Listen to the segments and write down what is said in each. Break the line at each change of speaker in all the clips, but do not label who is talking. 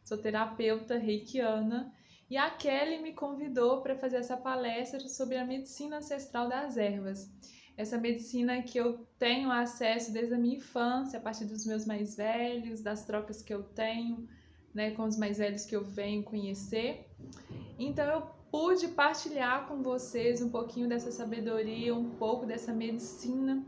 sou terapeuta reikiana, e a Kelly me convidou para fazer essa palestra sobre a medicina ancestral das ervas. Essa medicina que eu tenho acesso desde a minha infância, a partir dos meus mais velhos, das trocas que eu tenho, né, com os mais velhos que eu venho conhecer. Então eu pude partilhar com vocês um pouquinho dessa sabedoria, um pouco dessa medicina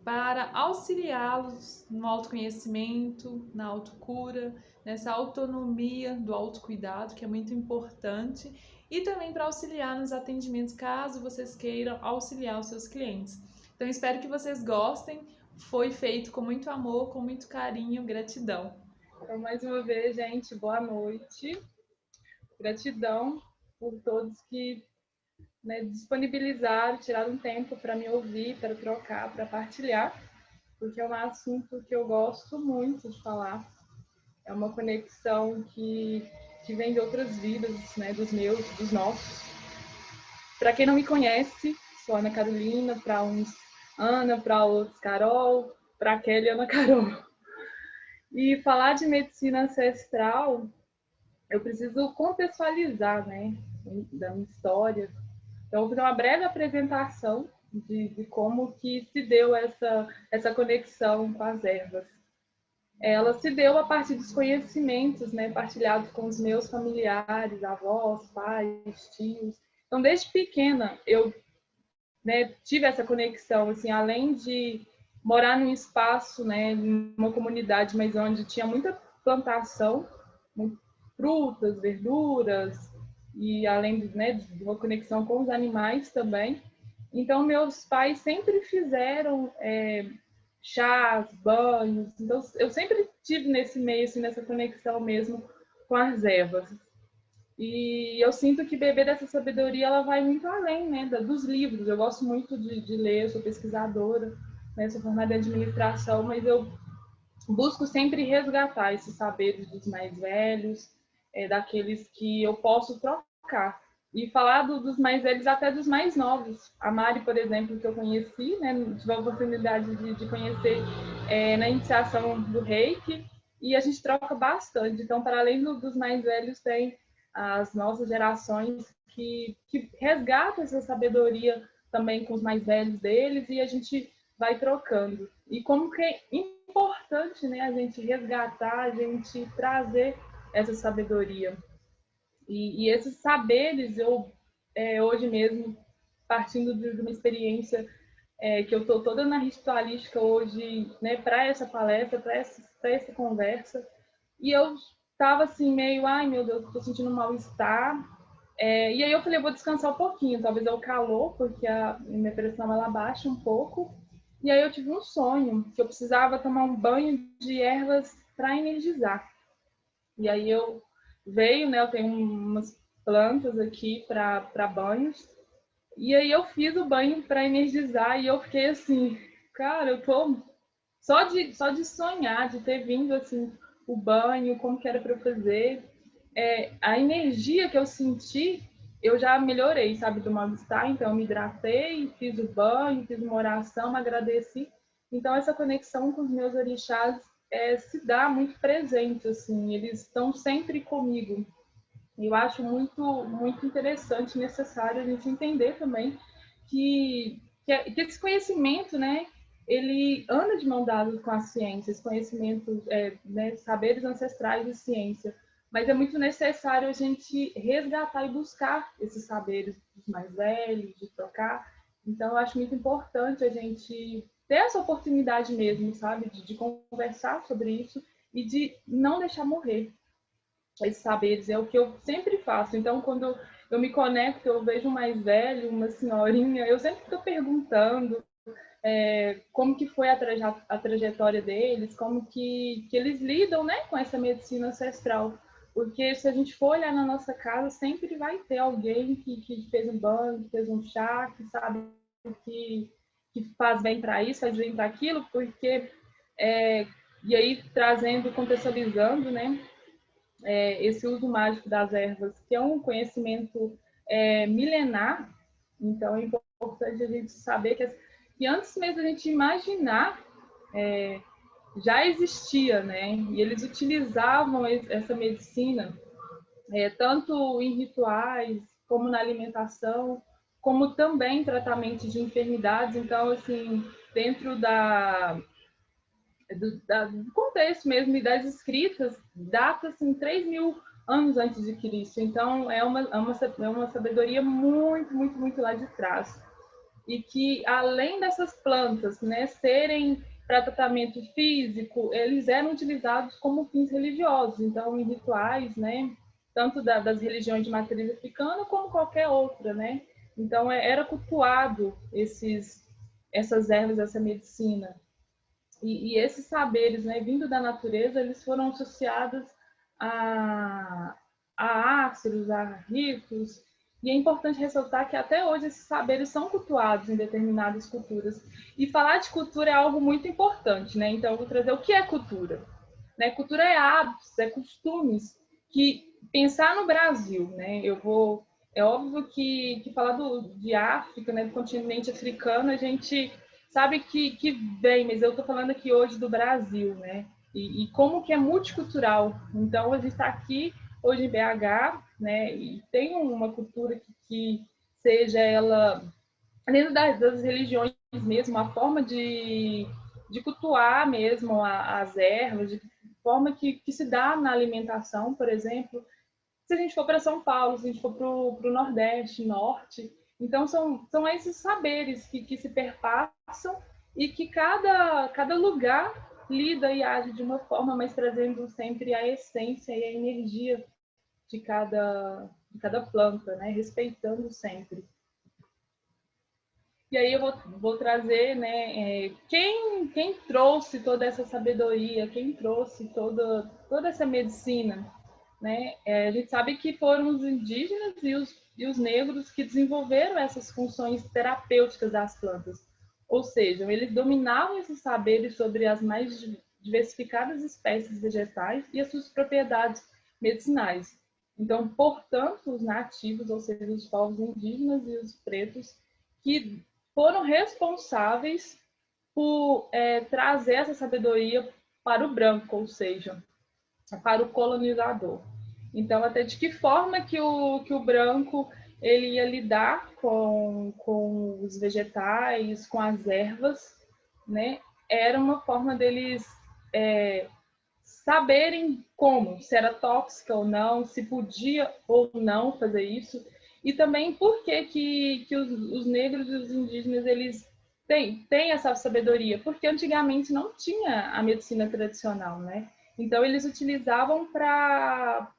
para auxiliá-los no autoconhecimento, na autocura, nessa autonomia do autocuidado, que é muito importante, e também para auxiliar nos atendimentos, caso vocês queiram auxiliar os seus clientes. Então, espero que vocês gostem. Foi feito com muito amor, com muito carinho, gratidão.
Então, mais uma vez, gente, boa noite. Gratidão por todos que, né, disponibilizaram, tiraram um tempo para me ouvir, para trocar, para partilhar, porque é um assunto que eu gosto muito de falar. É uma conexão que vem de outras vidas, né, dos meus, dos nossos. Para quem não me conhece, sou Ana Carolina, para uns Ana, para outros Carol, para Kelly, Ana Carol. E falar de medicina ancestral, eu preciso contextualizar, né, da minha história. Então, vou fazer uma breve apresentação de como que se deu essa conexão com as ervas. Ela se deu a partir dos conhecimentos, né, partilhados com os meus familiares, avós, pais, tios. Então, desde pequena, eu, né, tive essa conexão, assim, além de morar num espaço, né, numa comunidade, mas onde tinha muita plantação, frutas, verduras, e além de, né, de uma conexão com os animais também. Então, meus pais sempre fizeram chás, banhos. Então, eu sempre tive nesse meio, assim, nessa conexão mesmo com as ervas. E eu sinto que beber dessa sabedoria ela vai muito além, né, dos livros. Eu gosto muito de ler, eu sou pesquisadora, né, sou formada em administração, mas eu busco sempre resgatar esses saberes dos mais velhos, daqueles que eu posso trocar. E falar dos mais velhos até dos mais novos. A Mari, por exemplo, que eu conheci, né, tive a oportunidade de conhecer na iniciação do Reiki, e a gente troca bastante. Então, para além dos mais velhos, tem as nossas gerações que resgatam essa sabedoria também com os mais velhos deles, e a gente vai trocando. E como que é importante, né, a gente resgatar, a gente trazer essa sabedoria. E esses saberes, eu, hoje mesmo, partindo de uma experiência que eu estou toda na ritualística hoje, né, para essa palestra, para essa conversa, e eu estava assim, meio, ai meu Deus, estou sentindo um mal-estar. E aí eu falei, eu vou descansar um pouquinho, talvez é o calor, porque a minha pressão ela baixa um pouco. E aí eu tive um sonho que eu precisava tomar um banho de ervas para energizar. E aí eu veio, né? Eu tenho umas plantas aqui para banhos. E aí eu fiz o banho para energizar e eu fiquei assim, cara, eu tô só de sonhar, de ter vindo assim o banho, como que era para eu fazer, a energia que eu senti, eu já melhorei, sabe, do mal-estar. Então eu me hidratei, fiz o banho, fiz uma oração, agradeci. Então essa conexão com os meus orixás se dá muito presente, assim, eles estão sempre comigo. E eu acho muito interessante, necessário a gente entender também que esse conhecimento, né, ele anda de mão dada com a ciência, esse conhecimento, né, saberes ancestrais de ciência. Mas é muito necessário a gente resgatar e buscar esses saberes dos mais velhos, de trocar. Então, eu acho muito importante a gente ter essa oportunidade mesmo, sabe, de conversar sobre isso e de não deixar morrer esses saberes. É o que eu sempre faço. Então, quando eu me conecto, eu vejo um mais velho, uma senhorinha, eu sempre estou perguntando como que foi a trajetória deles, como que eles lidam, né, com essa medicina ancestral. Porque se a gente for olhar na nossa casa, sempre vai ter alguém que fez um banho, que fez um chá, que sabe que, que faz bem para isso, faz bem para aquilo, porque... e aí, trazendo, contextualizando, né, esse uso mágico das ervas, que é um conhecimento milenar. Então é importante a gente saber que antes mesmo da gente imaginar já existia, né? E eles utilizavam essa medicina tanto em rituais, como na alimentação, como também em tratamento de enfermidades. Então, assim, dentro do contexto mesmo e das escritas, data assim 3.000 anos antes de Cristo. Então, é uma sabedoria muito, muito, muito lá de trás. E que, além dessas plantas, né, serem para tratamento físico, eles eram utilizados como fins religiosos, então em rituais, né, tanto das religiões de matriz africana como qualquer outra, né? Então era cultuado essas ervas, essa medicina. E esses saberes, né, vindo da natureza, eles foram associados a, a astros, a ritos, e é importante ressaltar que até hoje esses saberes são cultuados em determinadas culturas. E falar de cultura é algo muito importante, né? Então, eu vou trazer o que é cultura. Né? Cultura é hábitos, é costumes, que pensar no Brasil, né? É óbvio que falar de África, né, do continente africano, a gente sabe que vem, mas eu estou falando aqui hoje do Brasil, né? E como que é multicultural. Então, a gente está aqui hoje em BH, né? E tem uma cultura que seja ela, dentro das religiões mesmo, a forma de cultuar mesmo as ervas, de forma que se dá na alimentação, por exemplo. Se a gente for para São Paulo, se a gente for para o Nordeste, Norte, então são esses saberes que se perpassam e que cada lugar lida e age de uma forma, mas trazendo sempre a essência e a energia de cada planta, né? Respeitando sempre. E aí eu vou trazer, né, quem trouxe toda essa sabedoria, quem trouxe toda essa medicina, né? A gente sabe que foram os indígenas e os negros que desenvolveram essas funções terapêuticas das plantas. Ou seja, eles dominavam esses saberes sobre as mais diversificadas espécies vegetais e as suas propriedades medicinais. Então, portanto, os nativos, ou seja, os povos indígenas e os pretos, que foram responsáveis por trazer essa sabedoria para o branco, ou seja, para o colonizador. Então, até de que forma que o branco ele ia lidar com os vegetais, com as ervas, né? Era uma forma deles saberem como, se era tóxica ou não, se podia ou não fazer isso, e também por que os negros e os indígenas eles têm essa sabedoria, porque antigamente não tinha a medicina tradicional, né? Então eles utilizavam para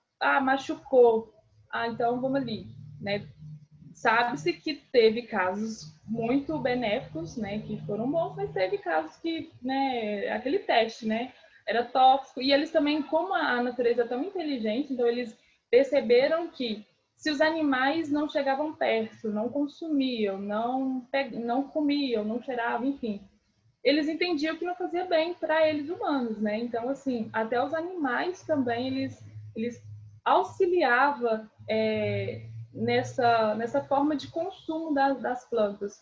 machucou, então vamos ali, né? Sabe-se que teve casos muito benéficos, né, que foram bons, mas teve casos que, né, aquele teste, né, era tóxico. E eles também, como a natureza é tão inteligente, então eles perceberam que se os animais não chegavam perto, não consumiam, não comiam, não cheiravam, enfim, eles entendiam que não fazia bem para eles humanos, né? Então, assim, até os animais também eles auxiliavam nessa forma de consumo das plantas.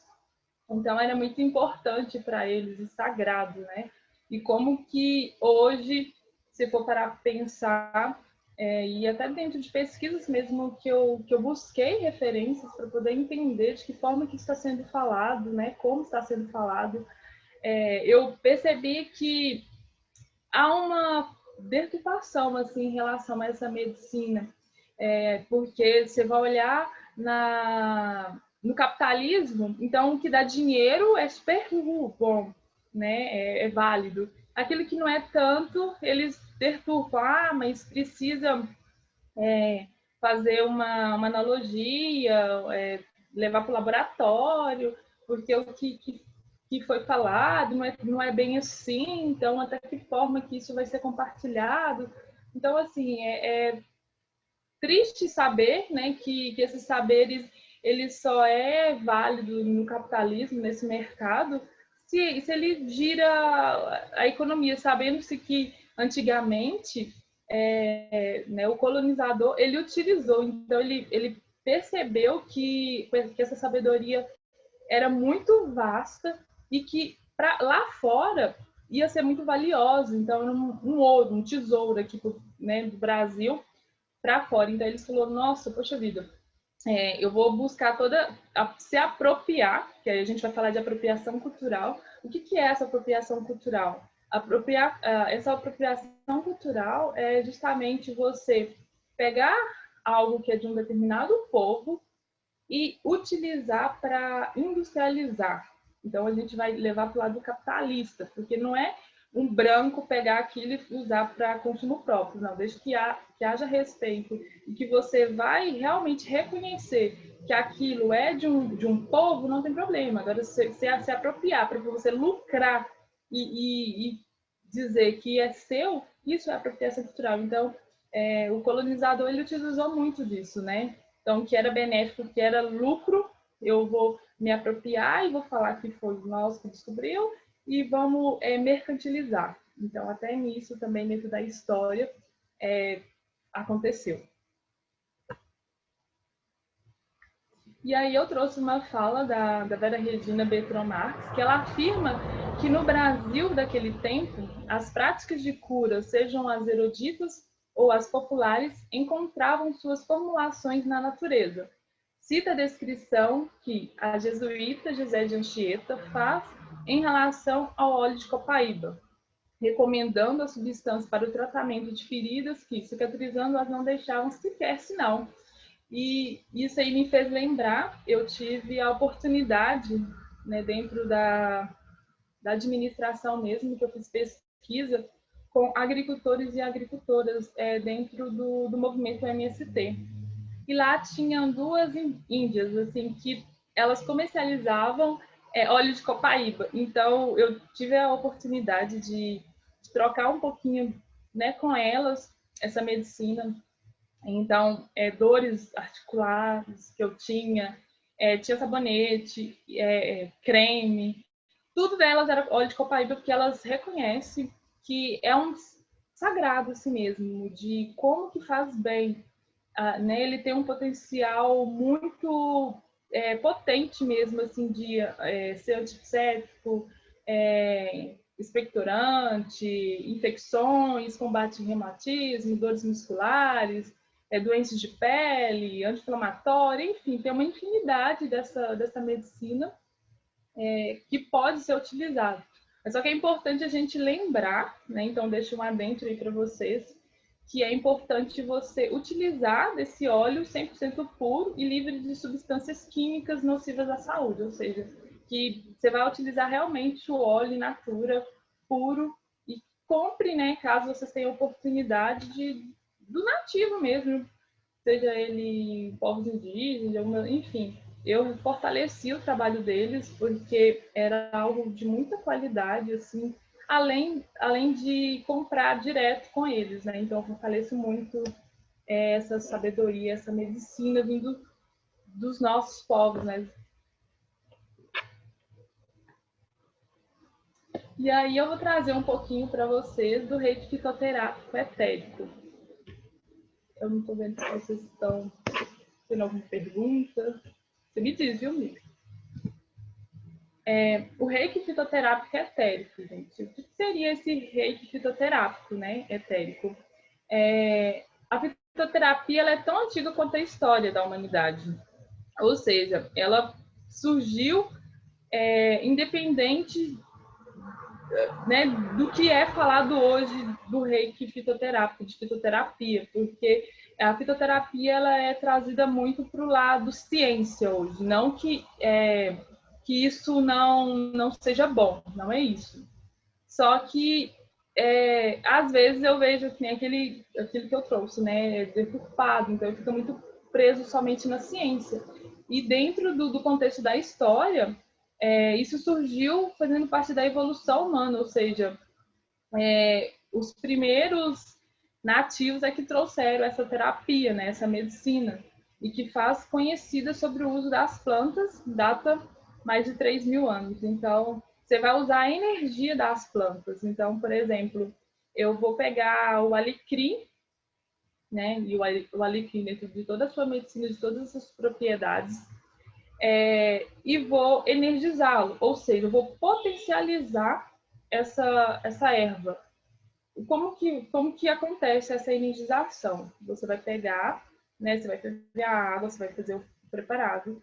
Então, era muito importante para eles e sagrado, né? E como que hoje, se for para pensar, e até dentro de pesquisas mesmo que eu busquei referências para poder entender de que forma que está sendo falado, né? Como está sendo falado, eu percebi que há uma deturpação assim, em relação a essa medicina, porque você vai olhar no capitalismo, então o que dá dinheiro é super bom, né? É válido. Aquilo que não é tanto, eles deturpam, mas precisa fazer uma analogia, levar para o laboratório, porque o que foi falado não é bem assim, então até que forma que isso vai ser compartilhado. Então, assim, é triste saber, né, que esses saberes ele só é válido no capitalismo, nesse mercado, se ele gira a economia, sabendo-se que antigamente né, o colonizador ele utilizou, então ele percebeu que essa sabedoria era muito vasta e que lá fora ia ser muito valiosa, então um ouro, um tesouro aqui, né, do Brasil para fora. Então eles falaram, nossa, poxa vida, eu vou buscar se apropriar, que aí a gente vai falar de apropriação cultural. O que é essa apropriação cultural? Essa apropriação cultural é justamente você pegar algo que é de um determinado povo e utilizar para industrializar. Então a gente vai levar para o lado capitalista, porque não é um branco pegar aquilo e usar para consumo próprio, não. Desde que haja respeito e que você vai realmente reconhecer que aquilo é de um povo, não tem problema. Agora, se apropriar para você lucrar e dizer que é seu, isso é apropriação cultural. Então, o colonizador ele utilizou muito disso, né? Então, que era benéfico, que era lucro, eu vou me apropriar e vou falar que foi nós que descobriu e vamos mercantilizar. Então, até nisso também, dentro da história, aconteceu. E aí eu trouxe uma fala da Vera Regina Bertrand Marx, que ela afirma que no Brasil daquele tempo, as práticas de cura, sejam as eruditas ou as populares, encontravam suas formulações na natureza. Cita a descrição que a jesuíta José de Anchieta faz em relação ao óleo de copaíba, recomendando a substância para o tratamento de feridas que, cicatrizando, as não deixavam sequer sinal. E isso aí me fez lembrar, eu tive a oportunidade, né, dentro da administração mesmo, que eu fiz pesquisa com agricultores e agricultoras dentro do movimento MST. E lá tinham duas índias, assim, que elas comercializavam óleo de copaíba. Então, eu tive a oportunidade de trocar um pouquinho, né, com elas essa medicina. Então, dores articulares que eu tinha sabonete, creme, tudo delas era óleo de copaíba, porque elas reconhecem que é um sagrado assim mesmo, de como que faz bem. Né? Ele tem um potencial muito potente mesmo, assim, de ser antisséptico, expectorante, infecções, combate reumatismo, dores musculares, doenças de pele, anti-inflamatória, enfim, tem uma infinidade dessa medicina que pode ser utilizada. Mas só que é importante a gente lembrar, né? Então deixo um adentro aí para vocês, que é importante você utilizar desse óleo 100% puro e livre de substâncias químicas nocivas à saúde, ou seja, que você vai utilizar realmente o óleo in natura puro e compre, né, caso vocês tenham oportunidade do nativo mesmo, seja ele povos indígenas, enfim. Eu fortaleci o trabalho deles porque era algo de muita qualidade, assim, além de comprar direto com eles, né? Então, eu fortaleço muito essa sabedoria, essa medicina vindo dos nossos povos, né? E aí eu vou trazer um pouquinho para vocês do reiki fitoterápico etérico. Eu não estou vendo se vocês estão tendo alguma pergunta. Você me diz, viu, amiga? O reiki fitoterápico etérico, gente. O que seria esse reiki fitoterápico, né, etérico? A fitoterapia ela é tão antiga quanto a história da humanidade. Ou seja, ela surgiu independente, né, do que é falado hoje do reiki fitoterápico, de fitoterapia, porque a fitoterapia ela é trazida muito para o lado ciência hoje, não que isso não seja bom, não é isso. Só que às vezes eu vejo que nem aquilo que eu trouxe, né, deturpado, então fica muito preso somente na ciência. E dentro do contexto da história, isso surgiu fazendo parte da evolução humana, ou seja, os primeiros nativos é que trouxeram essa terapia, né, essa medicina, e que faz conhecida sobre o uso das plantas, data mais de 3.000 anos. Então, você vai usar a energia das plantas. Então, por exemplo, eu vou pegar o alecrim, né, e o alecrim dentro de toda a sua medicina, de todas as suas propriedades, e vou energizá-lo, ou seja, eu vou potencializar essa erva. Como que acontece essa energização? Você vai pegar, né? Você vai fazer a água, você vai fazer o preparado,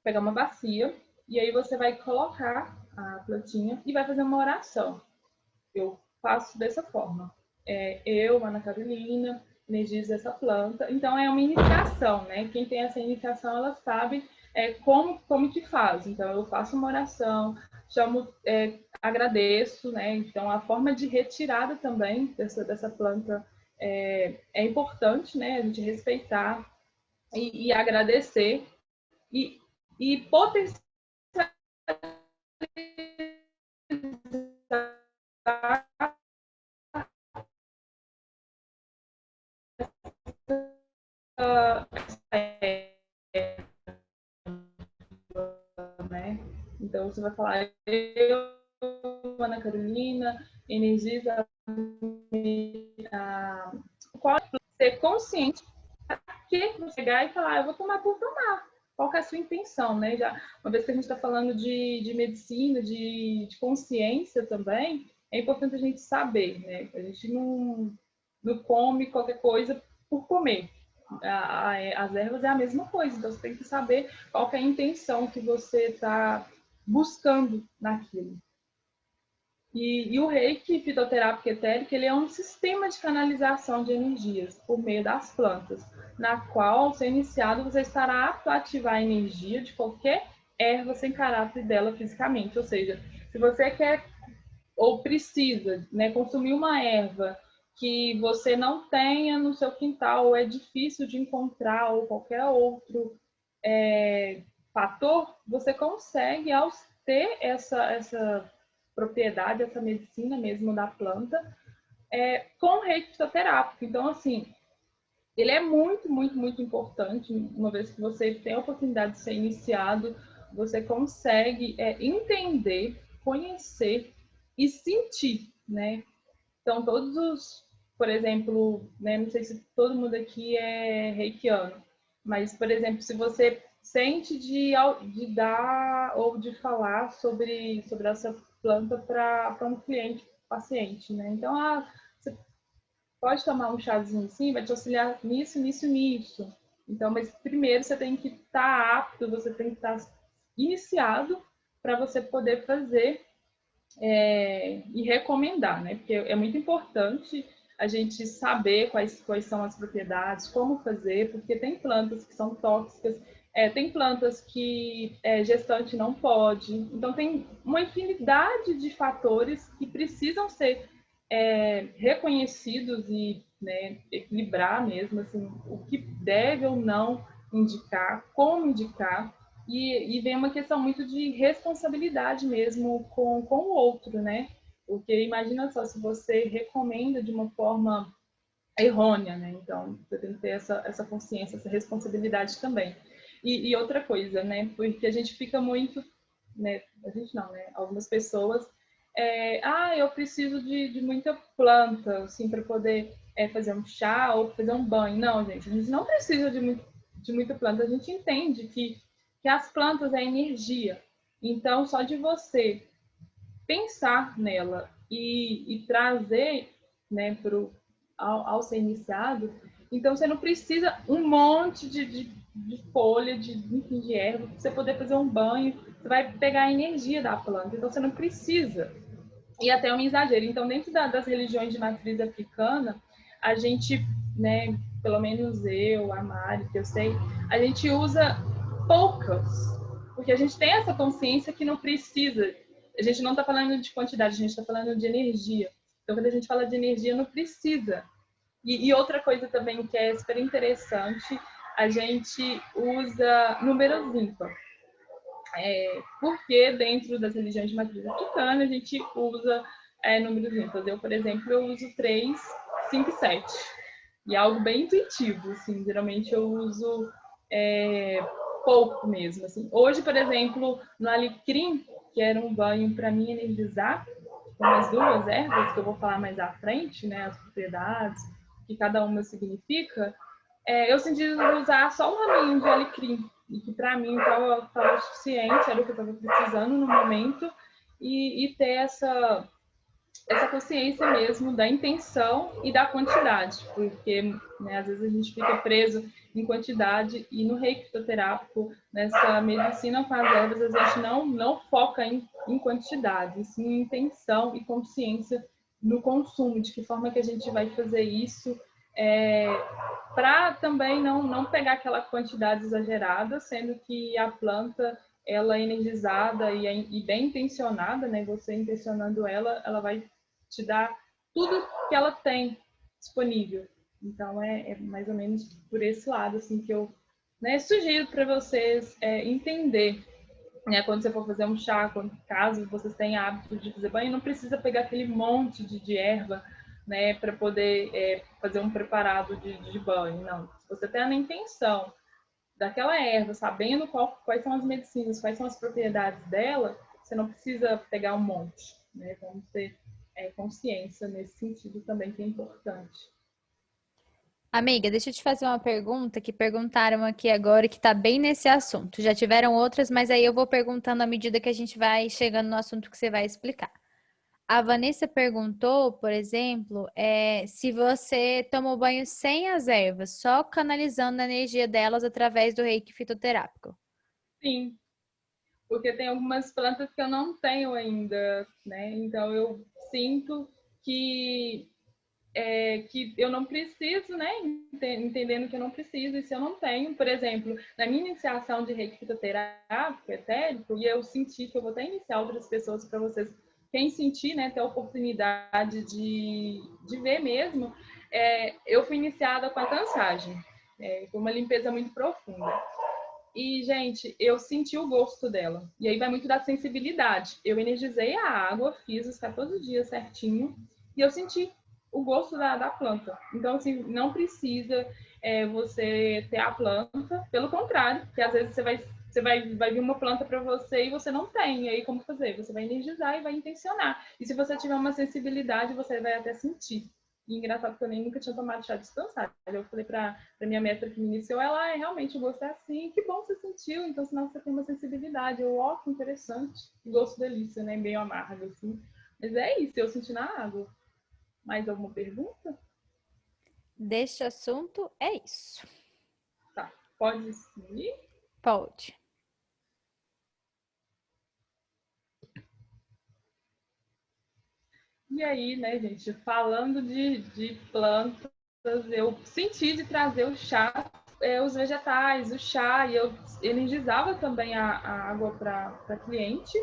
pegar uma bacia e aí você vai colocar a plantinha e vai fazer uma oração. Eu faço dessa forma. Eu, Ana Carolina, energizo essa planta. Então é uma iniciação, né? Quem tem essa iniciação, ela sabe como que faz. Então eu faço uma oração, chamo, agradeço, né? Então a forma de retirada também dessa planta é importante, né? A gente respeitar e agradecer e potencializar né? Então você vai falar, eu, Ana Carolina, energiza a ser consciente que você chegar e falar, eu vou tomar por tomar. Qual que é a sua intenção, né? Já, uma vez que a gente está falando de medicina, de consciência também, é importante a gente saber, né? A gente não come qualquer coisa por comer. As ervas é a mesma coisa, então você tem que saber qual que é a intenção que você está buscando naquilo. E o reiki fitoterápico etérico, ele é um sistema de canalização de energias por meio das plantas, na qual, ao ser iniciado, você estará apto a ativar a energia de qualquer erva sem caráter dela fisicamente. Ou seja, se você quer ou precisa, né, consumir uma erva que você não tenha no seu quintal, ou é difícil de encontrar, ou qualquer outro fator, você consegue, ao ter essa propriedade, essa medicina mesmo da planta, com reiki fitoterápico. Então, assim, ele é muito, muito, muito importante. Uma vez que você tem a oportunidade de ser iniciado, você consegue entender, conhecer e sentir, né? Então, todos os, por exemplo, né, não sei se todo mundo aqui é reikiano, mas, por exemplo, se você sente de dar ou de falar sobre essa planta para um cliente, paciente, né? Então, você pode tomar um chazinho assim, vai te auxiliar nisso, nisso, nisso. Então, mas primeiro você tem que estar apto, você tem que estar iniciado para você poder fazer e recomendar, né? Porque é muito importante a gente saber quais são as propriedades, como fazer, porque tem plantas que são tóxicas, tem plantas que gestante não pode. Então, tem uma infinidade de fatores que precisam ser reconhecidos e, né, equilibrar mesmo assim, o que deve ou não indicar, como indicar, e vem uma questão muito de responsabilidade mesmo com o outro, né? Porque imagina só, se você recomenda de uma forma errônea, né? Então, você tem que ter essa consciência, essa responsabilidade também. E outra coisa, né? Porque a gente fica muito, né? A gente não, né? Algumas pessoas, eu preciso de muita planta, assim, para poder fazer um chá ou fazer um banho. Não, gente, a gente não precisa de muita planta. A gente entende que as plantas é energia. Então, só de você pensar nela e trazer, né, ao ser iniciado, então você não precisa um monte de folha, enfim, de erva, para você poder fazer um banho, você vai pegar a energia da planta, então você não precisa. E até um exagero. Então, dentro das religiões de matriz africana, a gente, né, pelo menos eu, a Mari, que eu sei, a gente usa poucas, porque a gente tem essa consciência que não precisa. A gente não está falando de quantidade, a gente está falando de energia. Então, quando a gente fala de energia, não precisa. E outra coisa também que é super interessante, a gente usa números ímpares. Porque dentro das religiões de matriz africana, a gente usa números ímpares. Eu, por exemplo, eu uso 3, 5 e 7. E é algo bem intuitivo, assim. Geralmente eu uso pouco mesmo, assim. Hoje, por exemplo, no alecrim, que era um banho para mim energizar, com as 2 ervas, que eu vou falar mais à frente, né, as propriedades, que cada uma significa, eu senti usar só um raminho de alecrim, e que para mim estava suficiente, era o que eu estava precisando no momento, e ter essa consciência mesmo da intenção e da quantidade, porque né, às vezes a gente fica preso em quantidade e no reiki fitoterápico, nessa medicina com as ervas, a gente não foca em quantidade, sim em intenção e consciência no consumo, de que forma que a gente vai fazer isso para também não pegar aquela quantidade exagerada, sendo que a planta ela é energizada e bem intencionada, né? Você intencionando ela vai te dar tudo que ela tem disponível. Então é mais ou menos por esse lado assim que eu sugiro para vocês entender. Né, quando você for fazer um chá, caso vocês tenham hábito de fazer banho, não precisa pegar aquele monte de erva, né, para poder fazer um preparado de banho. Não. Se você tem a intenção daquela erva, sabendo quais são as medicinas, quais são as propriedades dela, você não precisa pegar um monte. Né? Vamos ter consciência nesse sentido também, que é importante.
Amiga, deixa eu te fazer uma pergunta que perguntaram aqui agora que está bem nesse assunto. Já tiveram outras, mas aí eu vou perguntando à medida que a gente vai chegando no assunto que você vai explicar. A Vanessa perguntou, por exemplo, se você tomou banho sem as ervas, só canalizando a energia delas através do reiki fitoterápico.
Sim, porque tem algumas plantas que eu não tenho ainda, né? Então eu sinto que eu não preciso, né? Entendendo que eu não preciso, e se eu não tenho, por exemplo, na minha iniciação de reiki fitoterápico etérico, e eu senti que eu vou até iniciar outras pessoas para vocês, quem sentir, né, ter a oportunidade de ver mesmo, eu fui iniciada com a tansagem, com uma limpeza muito profunda. E, gente, eu senti o gosto dela. E aí vai muito da sensibilidade. Eu energizei a água, fiz os 14 dias certinho, e eu senti o gosto da planta. Então, assim, não precisa você ter a planta. Pelo contrário, porque às vezes vai vir uma planta para você e você não tem. E aí, como fazer? Você vai energizar e vai intencionar. E se você tiver uma sensibilidade, você vai até sentir. E engraçado que eu nem nunca tinha tomado chá de descansar. Eu falei para minha mestra que me iniciou, ela realmente o gosto é assim, que bom você sentiu, então senão você tem uma sensibilidade. Eu, ó, que interessante. Gosto delícia, né? Meio amargo, assim. Mas é isso, eu senti na água. Mais alguma pergunta?
Deste assunto é isso.
Tá, pode seguir?
Pode.
E aí, né, gente, falando de plantas, eu senti de trazer o chá, os vegetais, o chá, e eu energizava também a água para cliente.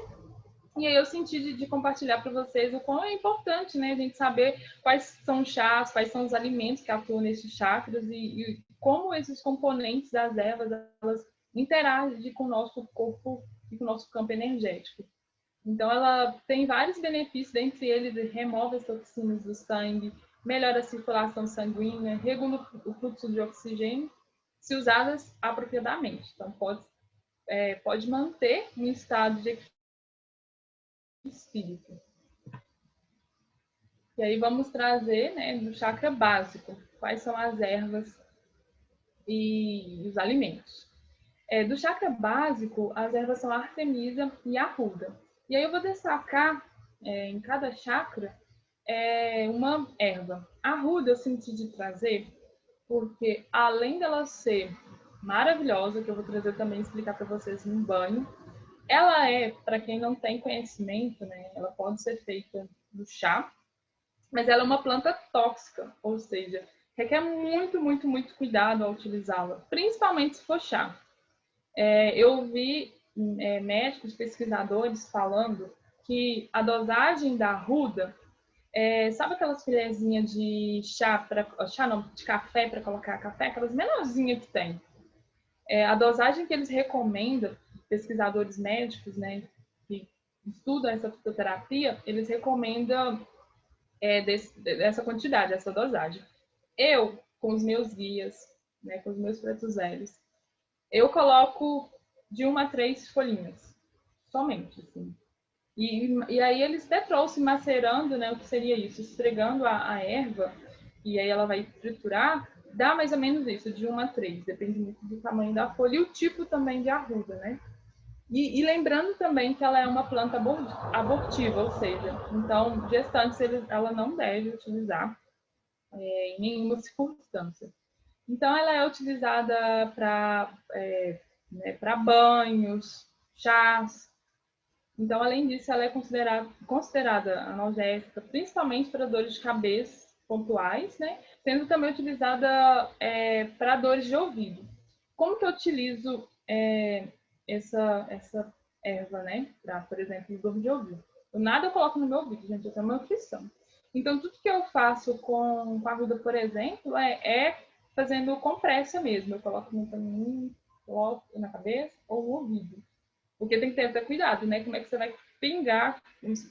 E aí eu senti de compartilhar para vocês o quão é importante, né, a gente saber quais são os chás, quais são os alimentos que atuam nesses chakras e como esses componentes das ervas, elas interagem com o nosso corpo e com o nosso campo energético. Então, ela tem vários benefícios, dentre eles, remove as toxinas do sangue, melhora a circulação sanguínea, regula o fluxo de oxigênio, se usadas apropriadamente. Então, pode manter um estado de espírito. E aí, vamos trazer, né, do chakra básico, quais são as ervas e os alimentos. Do chakra básico, as ervas são a Artemisa e a Ruda. E aí eu vou destacar em cada chakra uma erva. A Ruda eu senti de trazer porque, além dela ser maravilhosa, que eu vou trazer também explicar para vocês no banho, ela para quem não tem conhecimento, né, ela pode ser feita no chá, mas ela é uma planta tóxica, ou seja, requer muito, muito, muito cuidado ao utilizá-la, principalmente se for chá. Eu vi médicos, pesquisadores falando que a dosagem da arruda, sabe aquelas colherzinhas de de café para colocar café, aquelas menorzinhas que tem. A dosagem que eles recomendam, pesquisadores médicos, né, que estudam essa fitoterapia, eles recomendam dessa quantidade, essa dosagem. Eu, com os meus guias, né, com os meus pretos velhos, eu coloco de 1 a 3 folhinhas, somente, assim. E aí eles até trouxeram macerando, né, o que seria isso? Esfregando a erva, e aí ela vai triturar, dá mais ou menos isso, de 1 a 3, depende muito do tamanho da folha e o tipo também de arruda, né? E lembrando também que ela é uma planta abortiva, ou seja, então gestantes ela não deve utilizar em nenhuma circunstância. Então ela é utilizada para para banhos, chás. Então, além disso, ela é considerada analgésica, principalmente para dores de cabeça pontuais, né? Sendo também utilizada para dores de ouvido. Como que eu utilizo essa erva, né? Para, por exemplo, dor de ouvido. Eu nada eu coloco no meu ouvido, gente, eu tenho uma nutrição. Então, tudo que eu faço com a arruda, por exemplo, é fazendo compressa mesmo. Eu coloco no caminho, coloco na cabeça ou no ouvido. Porque tem que ter até cuidado, né? Como é que você vai pingar,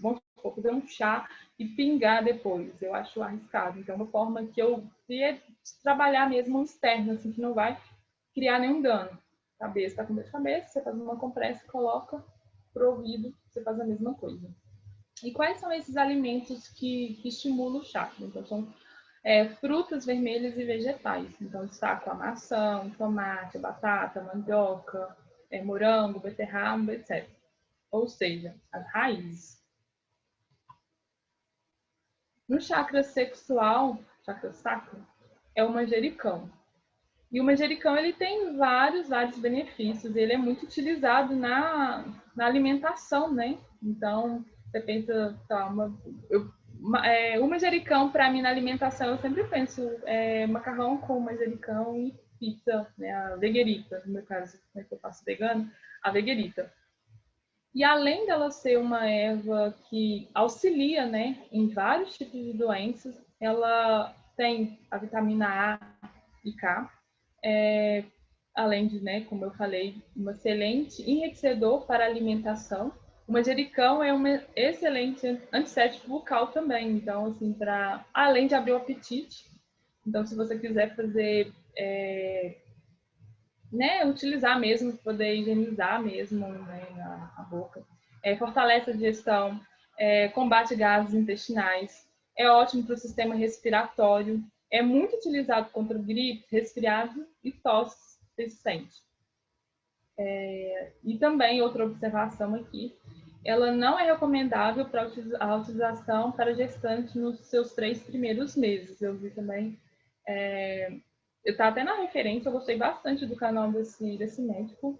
vamos fazer um chá e pingar depois. Eu acho arriscado. Então, uma forma que eu ia trabalhar mesmo externo, assim, que não vai criar nenhum dano. Cabeça, tá com dor de cabeça, você faz uma compressa, coloca pro ouvido, você faz a mesma coisa. E quais são esses alimentos que estimulam o chakra? Então, são frutas vermelhas e vegetais. Então, destaco a maçã, o tomate, a batata, a mandioca, morango, beterraba, etc. Ou seja, as raízes. No chakra sexual, chakra sacro, é o manjericão. E o manjericão ele tem vários benefícios. Ele é muito utilizado na alimentação, né? Então, você pensa, tá, o manjericão, para mim, na alimentação, eu sempre penso macarrão com manjericão e pizza, né? A veguerita, no meu caso, né, que eu faço vegano, a veguerita. E além dela ser uma erva que auxilia, né, em vários tipos de doenças, ela tem a vitamina A e K, além de, né, como eu falei, um excelente enriquecedor para a alimentação. O manjericão é um excelente antisséptico bucal também, então, assim, além de abrir o apetite. Então, se você quiser fazer, né, utilizar mesmo, poder higienizar mesmo, né, a boca. Fortalece a digestão, combate gases intestinais, é ótimo para o sistema respiratório, é muito utilizado contra gripe, resfriado e tosse persistente. E também, outra observação aqui, ela não é recomendável para a utilização para gestante nos seus 3 primeiros meses. Eu vi também, está até na referência, eu gostei bastante do canal desse médico.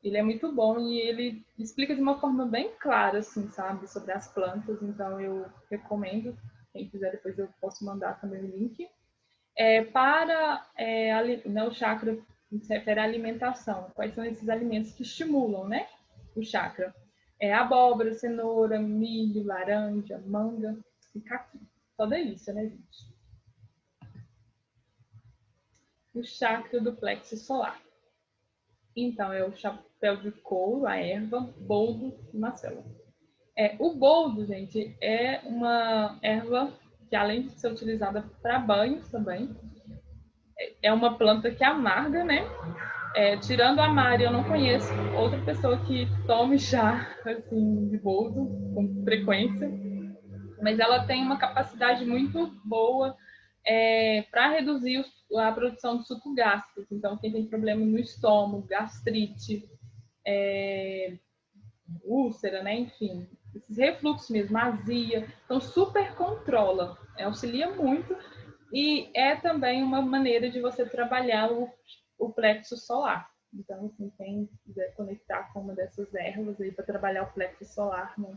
Ele é muito bom e ele explica de uma forma bem clara, assim, sabe, sobre as plantas. Então, eu recomendo. Quem quiser, depois eu posso mandar também o link. O chakra se refere à alimentação. Quais são esses alimentos que estimulam, né, o chakra? Abóbora, cenoura, milho, laranja, manga e caqui. Só delícia, né, gente? O chakra do plexo solar. Então, é o chapéu de couro, a erva, boldo e macela. O boldo, gente, é uma erva que, além de ser utilizada para banhos também, é uma planta que amarga, né? Tirando a Mari, eu não conheço outra pessoa que tome chá assim, de boldo com frequência, mas ela tem uma capacidade muito boa para reduzir a produção de suco gástricos. Então, quem tem problema no estômago, gastrite, úlcera, né? Enfim, esses refluxos mesmo, azia, então super controla, auxilia muito e é também uma maneira de você trabalhar o plexo solar. Então, assim, quem quiser conectar com uma dessas ervas aí para trabalhar o plexo solar, né?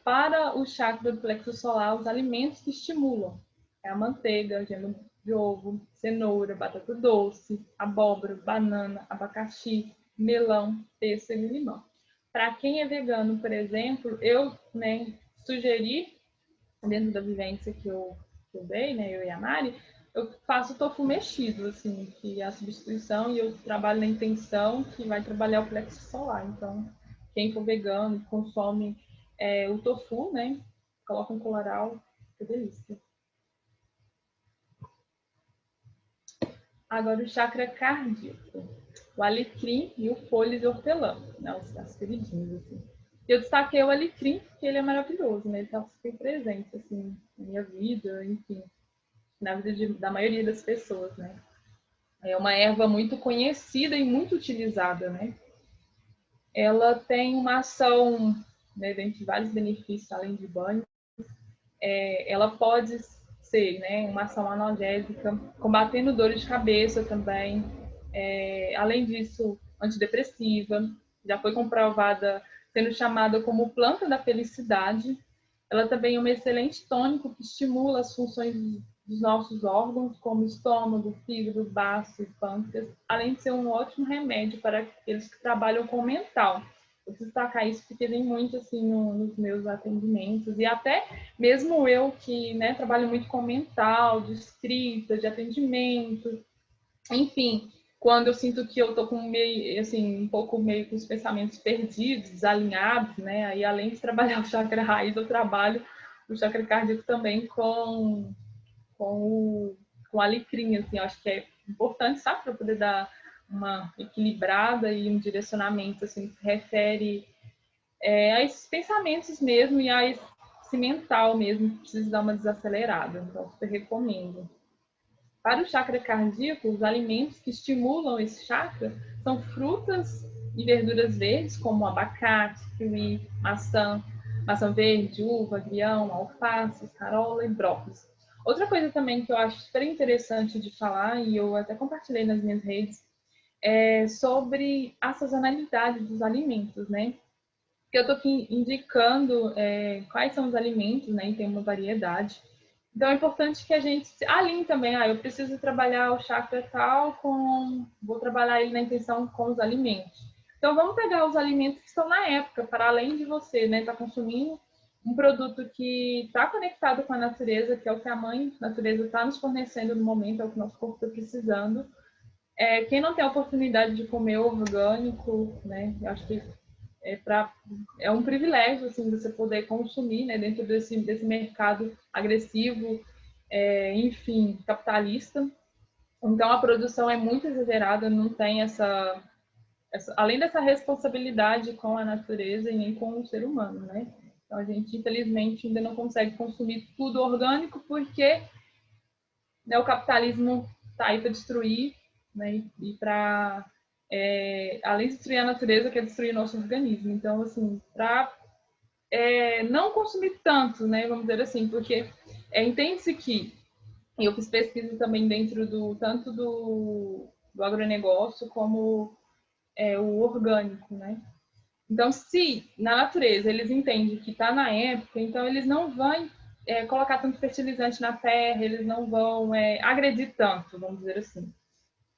Para o chakra do plexo solar, os alimentos que estimulam a manteiga, a gema de ovo, cenoura, batata doce, abóbora, banana, abacaxi, melão, pêssego e limão. Para quem é vegano, por exemplo, eu, né, sugeri, dentro da vivência que eu dei, né, eu e a Mari, eu faço tofu mexido, assim, que é a substituição, e eu trabalho na intenção que vai trabalhar o plexo solar. Então, quem for vegano, consome o tofu, né, coloca um colorau, que delícia. Agora o chakra cardíaco. O alecrim e o folha de hortelã, né, as queridinhas, assim. Eu destaquei o alecrim, porque ele é maravilhoso, né? Ele está super presente, assim, na minha vida, enfim, na vida da maioria das pessoas, né? É uma erva muito conhecida e muito utilizada, né? ela tem uma ação, né, dentre vários benefícios, além de banho, ela pode ser, né, uma ação analgésica, combatendo dores de cabeça também. Além disso, antidepressiva, já foi comprovada sendo chamada como planta da felicidade. Ela também é um excelente tônico que estimula as funções dos nossos órgãos, como estômago, fígado, baço e pâncreas, além de ser um ótimo remédio para aqueles que trabalham com o mental. Eu preciso destacar isso porque vem muito assim nos meus atendimentos, e até mesmo eu que, né, trabalho muito com mental, de escrita, de atendimento, enfim, quando eu sinto que eu tô com meio, assim, um pouco meio com os pensamentos perdidos, desalinhados, né? Aí, além de trabalhar o chakra raiz, eu trabalho o chakra cardíaco também com alecrim, assim. Eu acho que é importante, sabe? Para poder dar uma equilibrada e um direcionamento, assim, que se refere a esses pensamentos mesmo e a esse mental mesmo, que precisa dar uma desacelerada. Então, super recomendo. Para o chakra cardíaco, os alimentos que estimulam esse chakra são frutas e verduras verdes, como abacate, kiwi, maçã verde, uva, agrião, alface, escarola e brócolis. Outra coisa também que eu acho super interessante de falar, e eu até compartilhei nas minhas redes, é sobre a sazonalidade dos alimentos, né? Que eu estou aqui indicando quais são os alimentos, né? E tem uma variedade. Então, é importante que a gente alinhe também. Eu preciso trabalhar o chakra tal vou trabalhar ele na intenção com os alimentos. Então, vamos pegar os alimentos que estão na época, para além de você, né, estar consumindo um produto que está conectado com a natureza, que é o que a mãe natureza está nos fornecendo no momento, é o que nosso corpo está precisando. Quem não tem a oportunidade de comer orgânico, né, eu acho que é um privilégio assim você poder consumir, né, dentro desse mercado agressivo, enfim, capitalista. Então a produção é muito exagerada, não tem além dessa responsabilidade com a natureza e nem com o ser humano, né? Então a gente infelizmente ainda não consegue consumir tudo orgânico porque, né, o capitalismo está aí para destruir, né, e para além de destruir a natureza, quer destruir nosso organismo. Então, assim, para não consumir tanto, né, vamos dizer assim, porque entende-se que eu fiz pesquisa também dentro tanto do agronegócio como o orgânico, né? Então, se na natureza eles entendem que está na época, então eles não vão colocar tanto fertilizante na terra, eles não vão agredir tanto, vamos dizer assim.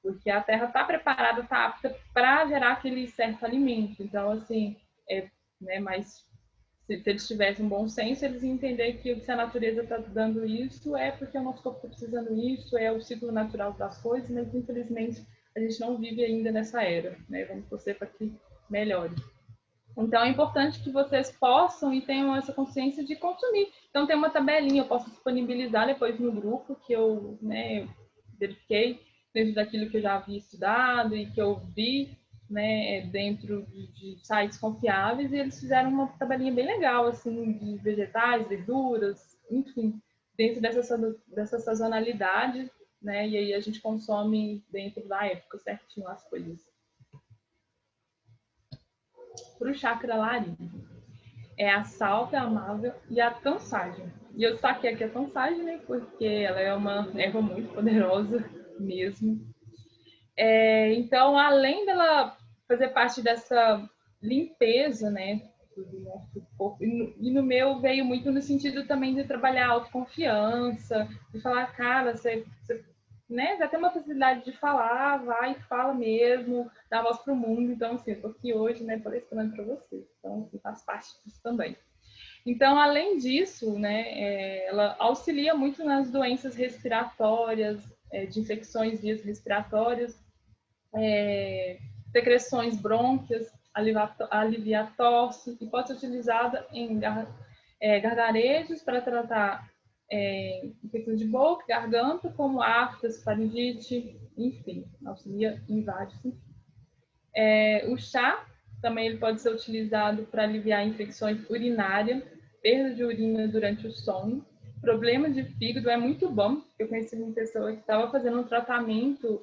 Porque a terra está preparada, está apta para gerar aquele certo alimento. Então, assim, né, mas se eles tivessem um bom senso, eles iam entender que se a natureza está dando isso, é porque o nosso corpo está precisando disso, é o ciclo natural das coisas, mas infelizmente a gente não vive ainda nessa era, né? Vamos torcer para que melhore. Então é importante que vocês possam e tenham essa consciência de consumir. Então tem uma tabelinha, eu posso disponibilizar depois no grupo que eu, né, verifiquei dentro daquilo que eu já havia estudado e que eu vi, né, dentro de sites confiáveis, e eles fizeram uma tabelinha bem legal assim de vegetais, verduras, enfim, dentro dessa sazonalidade, né? E aí a gente consome dentro da época certinho as coisas. Para o chakra laríngeo, é a salta amável e a cansagem. E eu saquei aqui a cansagem, né, porque ela é uma erva muito poderosa mesmo. Então, além dela fazer parte dessa limpeza, né, do nosso corpo, e no meu veio muito no sentido também de trabalhar a autoconfiança, de falar, cara, você né, já tem uma facilidade de falar, vai, fala mesmo, dá voz para o mundo. Então, assim, eu tô aqui hoje, né, palestrando para vocês. Então, assim, faz parte disso também. Então, além disso, né, ela auxilia muito nas doenças respiratórias, de infecções vias respiratórias, secreções brônquias, aliviar tosse, e pode ser utilizada em gargarejos para tratar infecções de boca, garganta, como aftas, faringite, enfim, auxilia em vários. O chá também ele pode ser utilizado para aliviar infecções urinárias, perda de urina durante o sono. Problema de fígado é muito bom. Eu conheci uma pessoa que estava fazendo um tratamento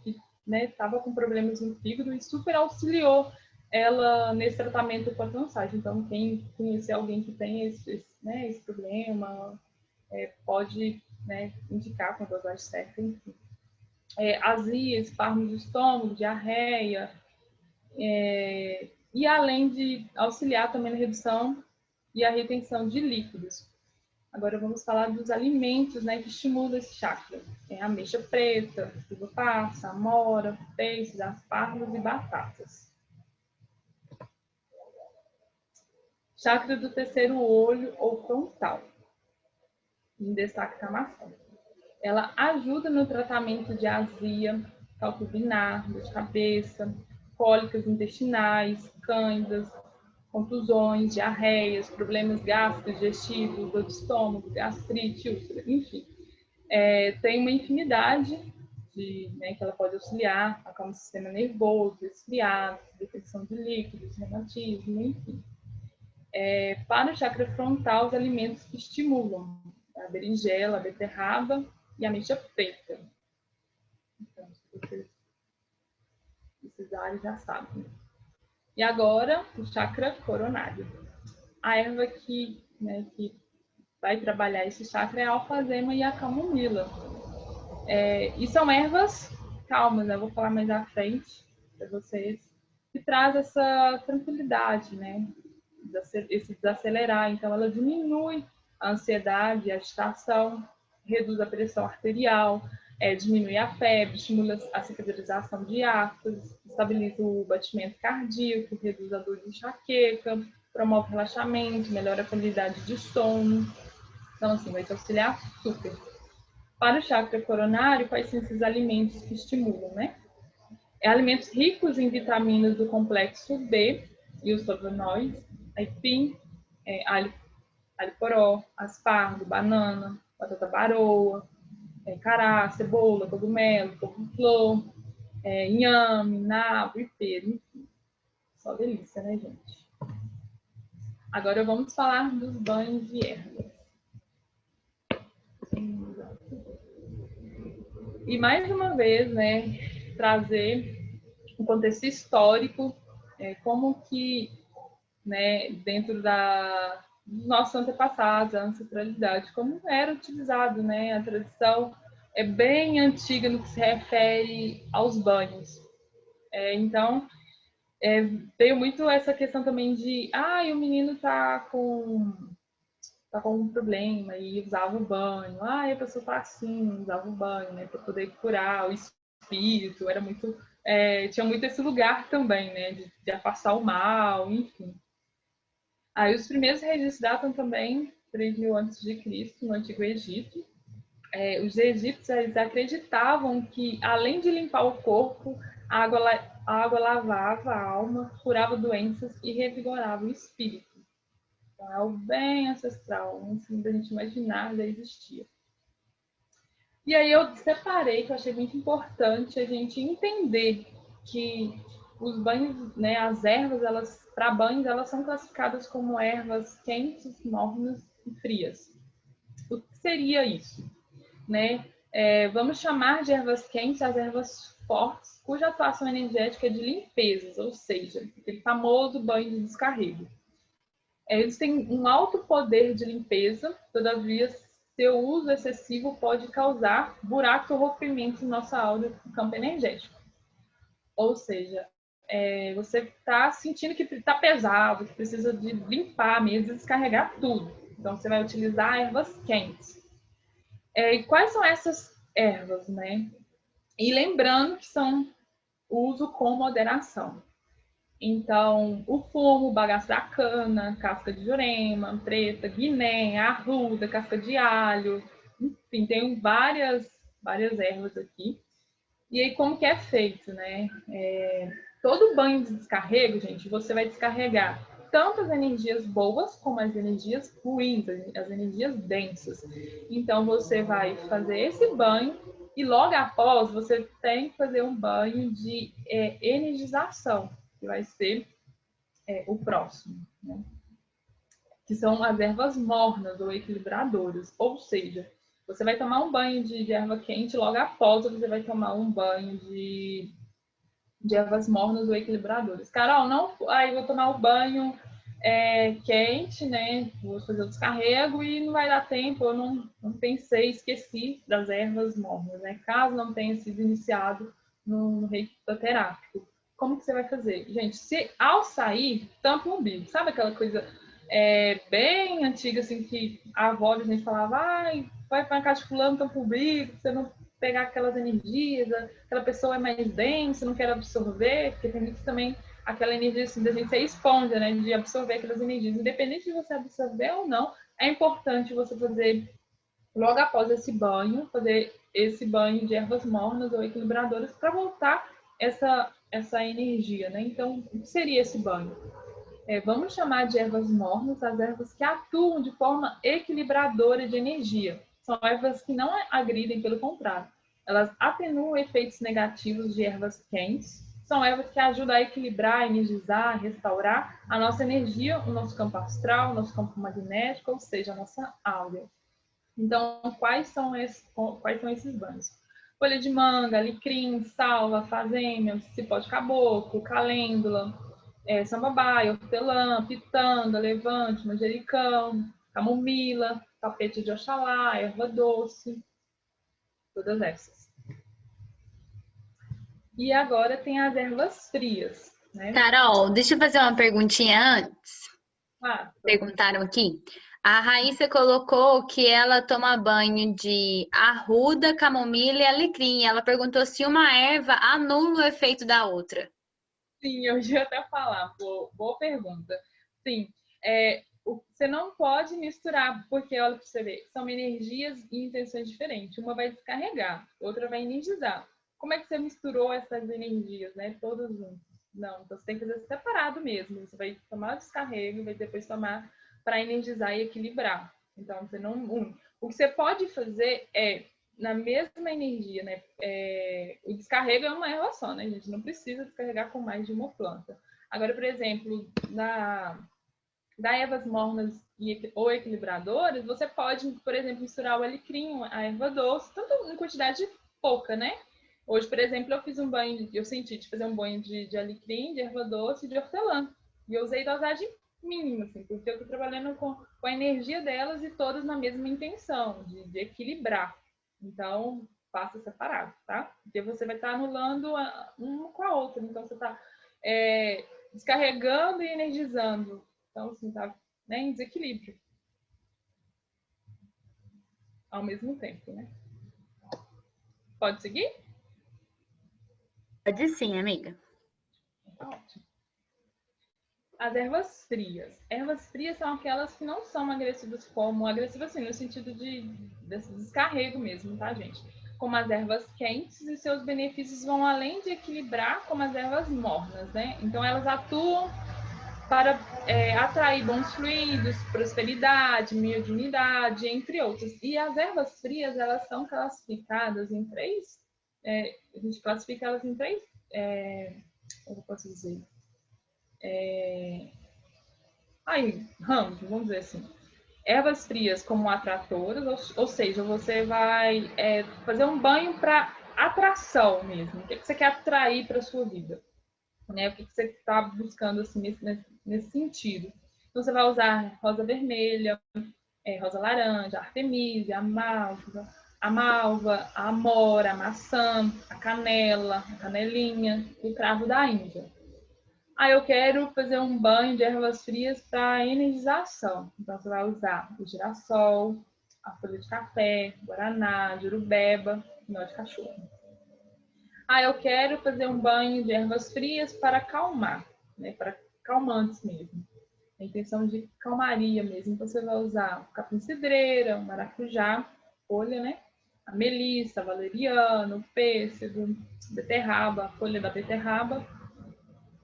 que estava com problemas no fígado e super auxiliou ela, nesse tratamento com a massagem. Então, quem conhecer alguém que tem esse problema, pode, né, indicar com a dosagem certa, enfim. Azia, espasmos de estômago, diarreia, e além de auxiliar também na redução e a retenção de líquidos. Agora vamos falar dos alimentos, né, que estimulam esse chakra. Tem a ameixa preta, uva passa, amora, peixes, aspargos e batatas. Chakra do terceiro olho ou frontal. Em destaque está a maçã. Ela ajuda no tratamento de azia, cálculo binar, dor de cabeça, cólicas intestinais, câimbras, contusões, diarreias, problemas gástrico-digestivos, dor de estômago, gastrite, úlcera, enfim. Tem uma infinidade que ela pode auxiliar, acalma o sistema nervoso, resfriado, detecção de líquidos, reumatismo, enfim. Para o chakra frontal, os alimentos que estimulam a berinjela, a beterraba e a ameixa preta. Então, se vocês precisarem, já sabem. E agora, o chakra coronário. A erva que vai trabalhar esse chakra é a alfazema e a camomila. E são ervas calmas, né? Eu vou falar mais à frente para vocês, que traz essa tranquilidade, né? Esse desacelerar. Então, ela diminui a ansiedade, a agitação, reduz a pressão arterial, diminui a febre, estimula a cicatrização de ácidos, estabiliza o batimento cardíaco, reduz a dor de enxaqueca, promove relaxamento, melhora a qualidade de sono. Então, assim, vai te auxiliar super. Para o chakra coronário, quais são esses alimentos que estimulam, né? Alimentos ricos em vitaminas do complexo B e os flavonoides, aipim, alho poró, aspargo, banana, batata baroa, cará, cebola, cogumelo, couve-flor, inhame, nabo e pera, enfim. Só delícia, né, gente? Agora vamos falar dos banhos de ervas. E mais uma vez, né, trazer um contexto histórico, como que, né, dentro dos nossos antepassados, a ancestralidade, como era utilizado, né, a tradição é bem antiga no que se refere aos banhos. Então, veio muito essa questão também de, o menino tá com um problema e usava o banho. A pessoa tá assim, usava o banho, né, para poder curar o espírito. Era muito, tinha muito esse lugar também, né, de afastar o mal, enfim. Aí os primeiros registros datam também 3.000 a.C., no Antigo Egito. Os egípcios eles acreditavam que, além de limpar o corpo, a água lavava a alma, curava doenças e revigorava o espírito. Então, é algo bem ancestral, assim, da gente imaginar, já existia. E aí eu separei, que eu achei muito importante a gente entender que os banhos, né, as ervas, para banhos, elas são classificadas como ervas quentes, mornas e frias. O que seria isso? Né? Vamos chamar de ervas quentes as ervas fortes, cuja atuação energética é de limpeza, ou seja, aquele famoso banho de descarrego. Eles têm um alto poder de limpeza, todavia, seu uso excessivo pode causar buracos ou rompimentos em nossa aura do campo energético. Ou seja, você está sentindo que está pesado, que precisa de limpar mesmo, descarregar tudo. Então, você vai utilizar ervas quentes. E quais são essas ervas, né? E lembrando que são uso com moderação. Então, o fumo, o bagaço da cana, casca de jurema, preta, guiné, arruda, casca de alho, enfim, tem várias ervas aqui. E aí, como que é feito, né? Todo banho de descarrego, gente, você vai descarregar tanto as energias boas como as energias ruins, as energias densas. Então, você vai fazer esse banho e logo após você tem que fazer um banho de energização, que vai ser o próximo, né? Que são as ervas mornas ou equilibradoras. Ou seja, você vai tomar um banho de erva quente, logo após você vai tomar um banho de de ervas mornas ou equilibradoras. Carol, não, aí vou tomar o banho quente, né? Vou fazer o descarrego e não vai dar tempo, eu não pensei, esqueci das ervas mornas, né? Caso não tenha sido iniciado no reiki terápico. Como que você vai fazer? Gente, se ao sair, tampa o umbigo. Sabe aquela coisa bem antiga, assim, que a avó a gente falava, vai para a casa de fulano, tampa o umbigo, você não pegar aquelas energias, aquela pessoa é mais densa, não quer absorver, porque tem muito também aquela energia assim, da gente ser esponja, né, de absorver aquelas energias. Independente de você absorver ou não, é importante você fazer, logo após esse banho, fazer esse banho de ervas mornas ou equilibradoras para voltar essa energia, né? Então, o que seria esse banho? Vamos chamar de ervas mornas as ervas que atuam de forma equilibradora de energia. São ervas que não agridem, pelo contrário. Elas atenuam efeitos negativos de ervas quentes. São ervas que ajudam a equilibrar, energizar, restaurar a nossa energia, o nosso campo astral, o nosso campo magnético, ou seja, a nossa áurea. Então, quais são esses banhos? Folha de manga, alecrim, salva, fazêmea, cipó de caboclo, calêndula, samambaia, hortelã, pitanga, levante, manjericão, camomila, tapete de oxalá, erva doce, todas essas. E agora tem as ervas frias, né?
Carol, deixa eu fazer uma perguntinha antes. Perguntaram aqui. A Raíssa colocou que ela toma banho de arruda, camomila e alecrim. Ela perguntou se uma erva anula o efeito da outra.
Sim, eu ia até falar. Boa pergunta. Sim, você não pode misturar, porque, olha para você ver, são energias e intenções diferentes. Uma vai descarregar, outra vai energizar. Como é que você misturou essas energias, né? Todas juntas? Não, então você tem que fazer separado mesmo. Você vai tomar o descarrego e vai depois tomar para energizar e equilibrar. Então, você não une. O que você pode fazer é, na mesma energia, né? O descarrego é uma erva só, né, gente? Não precisa descarregar com mais de uma planta. Agora, por exemplo, da ervas mornas ou equilibradoras, você pode, por exemplo, misturar o alecrim, a erva doce, tanto em quantidade pouca, né? Hoje, por exemplo, eu fiz um banho, eu senti de fazer um banho de alecrim, de erva doce e de hortelã. E eu usei dosagem mínima, assim, porque eu estou trabalhando com a energia delas e todas na mesma intenção, de equilibrar. Então, faça separado, tá? Porque você vai estar anulando uma com a outra. Então, você está descarregando e energizando. Então, assim, tá, né, em desequilíbrio. Ao mesmo tempo, né? Pode seguir?
Pode sim, amiga.
Tá ótimo. As ervas frias. Ervas frias são aquelas que não são agressivas como... Agressivas, assim, no sentido desse descarrego mesmo, tá, gente? Como as ervas quentes, e seus benefícios vão além de equilibrar como as ervas mornas, né? Então, elas atuam para atrair bons fluidos, prosperidade, mediunidade, entre outros. E as ervas frias, elas são classificadas em três... a gente classifica elas em três... como eu posso dizer? Ramos, vamos dizer assim. Ervas frias como atratoras, ou seja, você vai fazer um banho para atração mesmo. O que você quer atrair para a sua vida? Né? O que você está buscando assim, nesse sentido? Então, você vai usar rosa vermelha, rosa laranja, artemisia, a malva, a amora, a maçã, a canela, a canelinha, o cravo da Índia. Eu quero fazer um banho de ervas frias para energização. Então, você vai usar o girassol, a folha de café, guaraná, jurubeba, mel de cachorro. Eu quero fazer um banho de ervas frias para acalmar, né? Para calmantes mesmo. A intenção de calmaria mesmo. Então, você vai usar o capim-cidreira, o maracujá, folha, né? A melissa, a valeriana, o pêssego, beterraba, a folha da beterraba.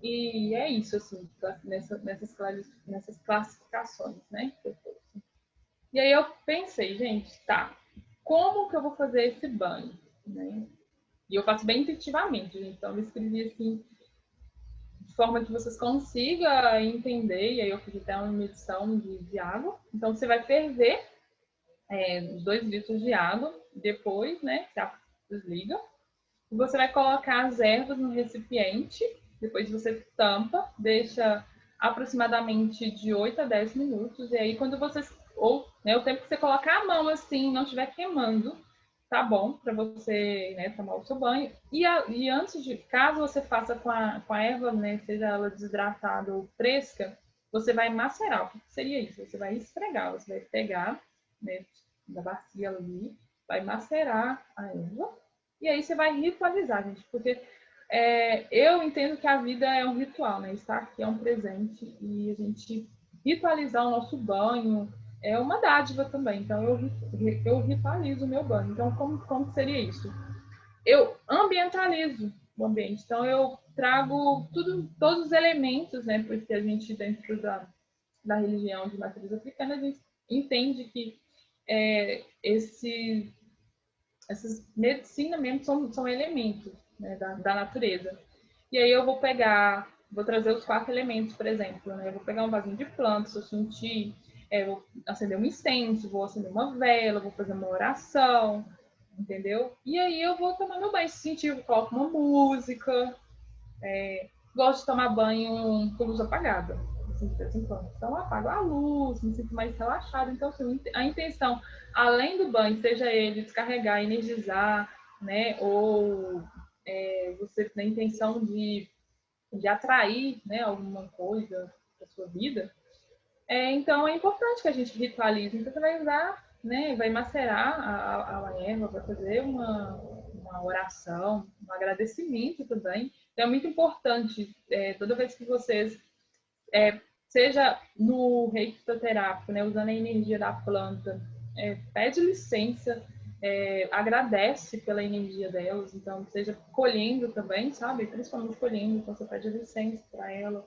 E é isso, assim, nessas classificações, né? E aí eu pensei, gente, tá, como que eu vou fazer esse banho, né? E eu faço bem intuitivamente, gente. Então eu escrevi assim, de forma que vocês consigam entender, e aí eu fiz até uma medição de água. Então você vai ferver 2 litros de água, depois, né, você desliga. Você vai colocar as ervas no recipiente, depois você tampa, deixa aproximadamente de 8 a 10 minutos, e aí quando você, ou né, o tempo que você colocar a mão assim, não estiver queimando, tá bom para você, né, tomar o seu banho. E antes de, caso você faça com a erva, né, seja ela desidratada ou fresca, você vai macerar. O que seria isso? Você vai esfregar, você vai pegar, né, da bacia ali, vai macerar a erva, e aí você vai ritualizar, gente, porque eu entendo que a vida é um ritual, né? Estar aqui é um presente e a gente ritualizar o nosso banho é uma dádiva também. Então, eu ritualizo o meu banho. Então, como seria isso? Eu ambientalizo o ambiente. Então, eu trago todos os elementos, né? Porque a gente, dentro da religião de matriz africana, a gente entende que essas medicina mesmo são elementos, né, da natureza. E aí eu vou trazer os 4 elementos, por exemplo, né? Eu vou pegar um vasinho de planta, se eu sentir, vou acender um incenso, vou acender uma vela, vou fazer uma oração, entendeu? E aí eu vou tomar meu banho, se sentir, eu coloco uma música, gosto de tomar banho com luz apagada, assim, de vez em quando. Então, eu apago a luz, me sinto mais relaxada. Então, assim, a intenção, além do banho, seja ele descarregar, energizar, né, ou você tem a intenção de atrair, né, alguma coisa para sua vida, então é importante que a gente ritualize. Então, você vai usar, né, vai macerar a erva, vai fazer uma oração, um agradecimento também. Então, é muito importante, toda vez que vocês, seja no reiki fitoterápico, né, usando a energia da planta, pede licença, agradece pela energia delas, então seja colhendo também, sabe? Principalmente colhendo, então você pede licença para ela,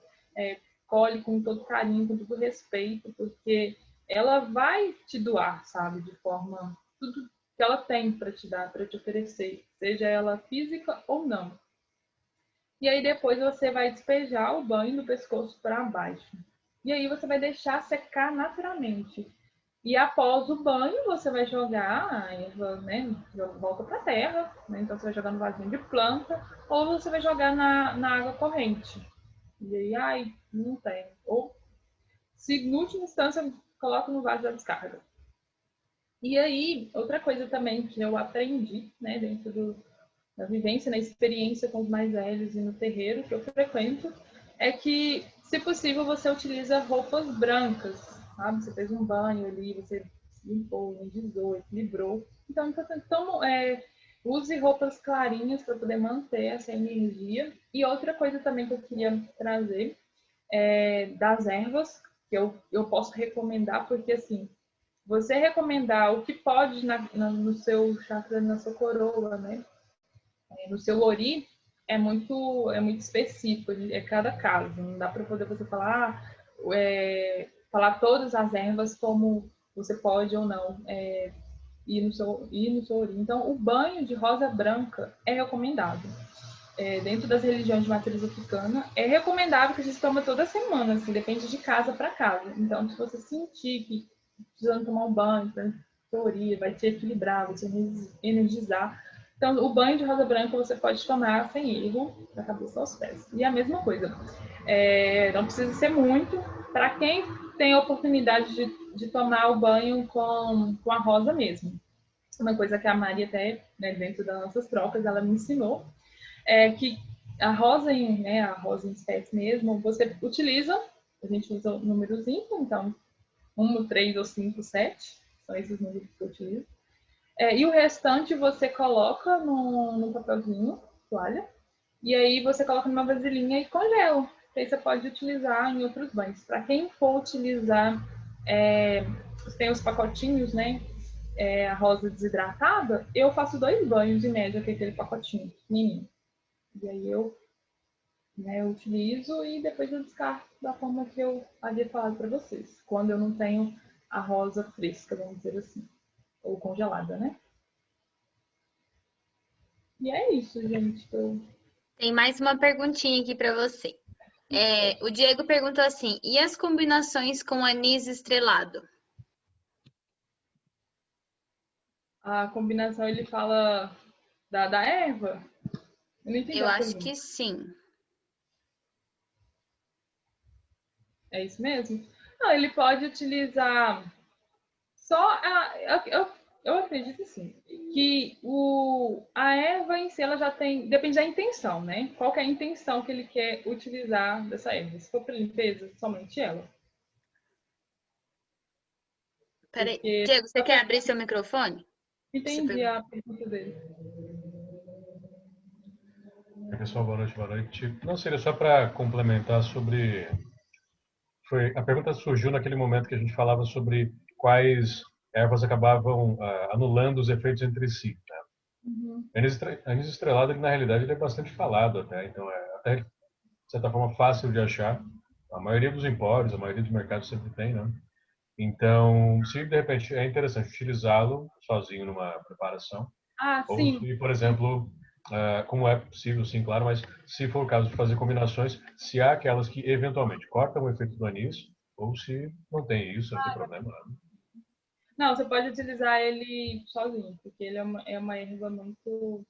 colhe com todo carinho, com todo respeito, porque ela vai te doar, sabe? De forma, tudo que ela tem para te dar, para te oferecer, seja ela física ou não. E aí depois você vai despejar o banho do pescoço para baixo. E aí você vai deixar secar naturalmente. E após o banho, você vai jogar a erva, né? Volta para a terra, né? Então você vai jogar no vasinho de planta, ou você vai jogar na água corrente. E aí, ai, não tem. Ou, se em última instância, coloca no vaso da descarga. E aí, outra coisa também que eu aprendi, né, dentro da vivência, na experiência com os mais velhos e no terreiro que eu frequento, é que, se possível, você utiliza roupas brancas, sabe? Você fez um banho ali, você limpou, energizou, equilibrou. Então use roupas clarinhas para poder manter essa energia. E outra coisa também que eu queria trazer das ervas, que eu posso recomendar, porque assim, você recomendar o que pode no seu chakra, na sua coroa, né? No seu ori, é muito específico, é cada caso. Não dá para poder você falar todas as ervas como você pode ou não ir no seu ori. Então, o banho de rosa branca é recomendado. Dentro das religiões de matriz africana, é recomendável que a gente tome toda semana, assim, depende de casa para casa. Então, se você sentir que precisando tomar um banho, teoria, vai te equilibrar, vai te energizar. Então, o banho de rosa branca você pode tomar sem erro, da cabeça aos pés. E a mesma coisa, não precisa ser muito. Para quem tem a oportunidade de tomar o banho com a rosa mesmo. Uma coisa que a Maria até, né, dentro das nossas trocas, ela me ensinou, que a rosa em espécie mesmo, você utiliza, a gente usa o número 5, então 1, 3 ou 5, 7, são esses números que eu utilizo. E o restante você coloca no papelzinho, toalha, e aí você coloca numa vasilhinha e congela. Aí você pode utilizar em outros banhos. Para quem for utilizar, tem os pacotinhos, né? A rosa desidratada, eu faço 2 banhos em média com aquele pacotinho pequenininho. E aí eu utilizo e depois eu descarto da forma que eu havia falado para vocês, quando eu não tenho a rosa fresca, vamos dizer assim, ou congelada, né? E é isso, gente.
Tem mais uma perguntinha aqui para você. O Diego perguntou assim: e as combinações com anis estrelado?
A combinação, ele fala da erva? Eu não entendi
Eu
a
acho
pergunta.
que sim.
É isso mesmo? Não, ele pode utilizar só eu acredito assim, que a erva em si ela já tem, depende da intenção, né? Qual que é a intenção que ele quer utilizar dessa erva? Se for para limpeza, somente ela.
Peraí.
Porque
Diego, você quer abrir seu microfone?
entendi a pergunta dele.
Pessoal, boa noite, boa noite. Não, seria só para complementar sobre... A pergunta surgiu naquele momento que a gente falava sobre quais ervas acabavam anulando os efeitos entre si, né?
Uhum.
Anis estrelado, ele, na realidade, ele é bastante falado até, então é até, de certa forma, fácil de achar. A maioria dos empórios, a maioria dos mercados sempre tem, né? Então, se de repente é interessante utilizá-lo sozinho numa preparação,
Ah,
ou
sim.
se, por exemplo, como é possível, sim, claro, mas se for o caso de fazer combinações, se há aquelas que eventualmente cortam o efeito do anis, ou se não tem isso, não tem problema. Né?
Não, você pode utilizar ele sozinho, porque ele é uma erva muito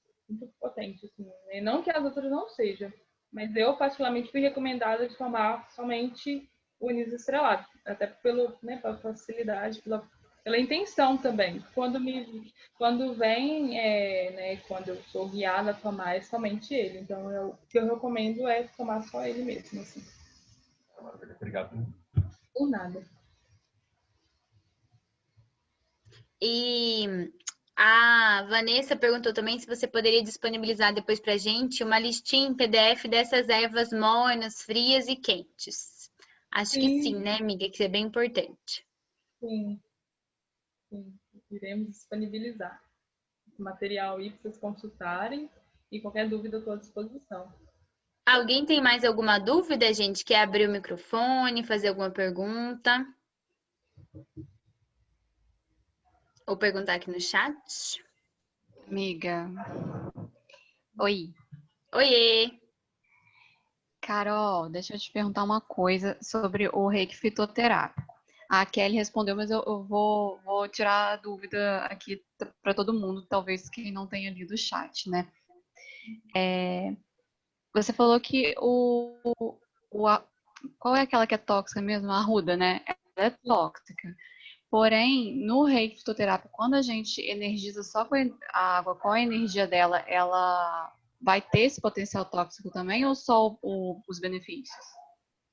potente, assim, né? Não que as outras não sejam, mas eu particularmente fui recomendada de tomar somente o anis estrelado, até pela facilidade, pela intenção também. Quando vem, né, quando eu sou guiada a tomar, é somente ele. Então, o que eu recomendo é tomar só ele mesmo, assim.
Obrigado.
Por nada.
E a Vanessa perguntou também se você poderia disponibilizar depois pra gente uma listinha em PDF dessas ervas mornas, frias e quentes. Acho que sim, né, amiga? Que isso é bem importante.
Sim, sim. Iremos disponibilizar esse material aí para vocês consultarem e qualquer dúvida eu estou à disposição.
Alguém tem mais alguma dúvida, gente? Quer abrir o microfone, fazer alguma pergunta? Ou perguntar aqui no chat?
Amiga. Oi.
Oiê!
Carol, deixa eu te perguntar uma coisa sobre o reiki fitoterápico. A Kelly respondeu, mas eu vou tirar a dúvida aqui para todo mundo, talvez quem não tenha lido o chat, né? Você falou que qual é aquela que é tóxica mesmo? A arruda, né? Ela é tóxica. Porém, no reiki fitoterápico, quando a gente energiza só com a água, com a energia dela, ela vai ter esse potencial tóxico também ou só os benefícios?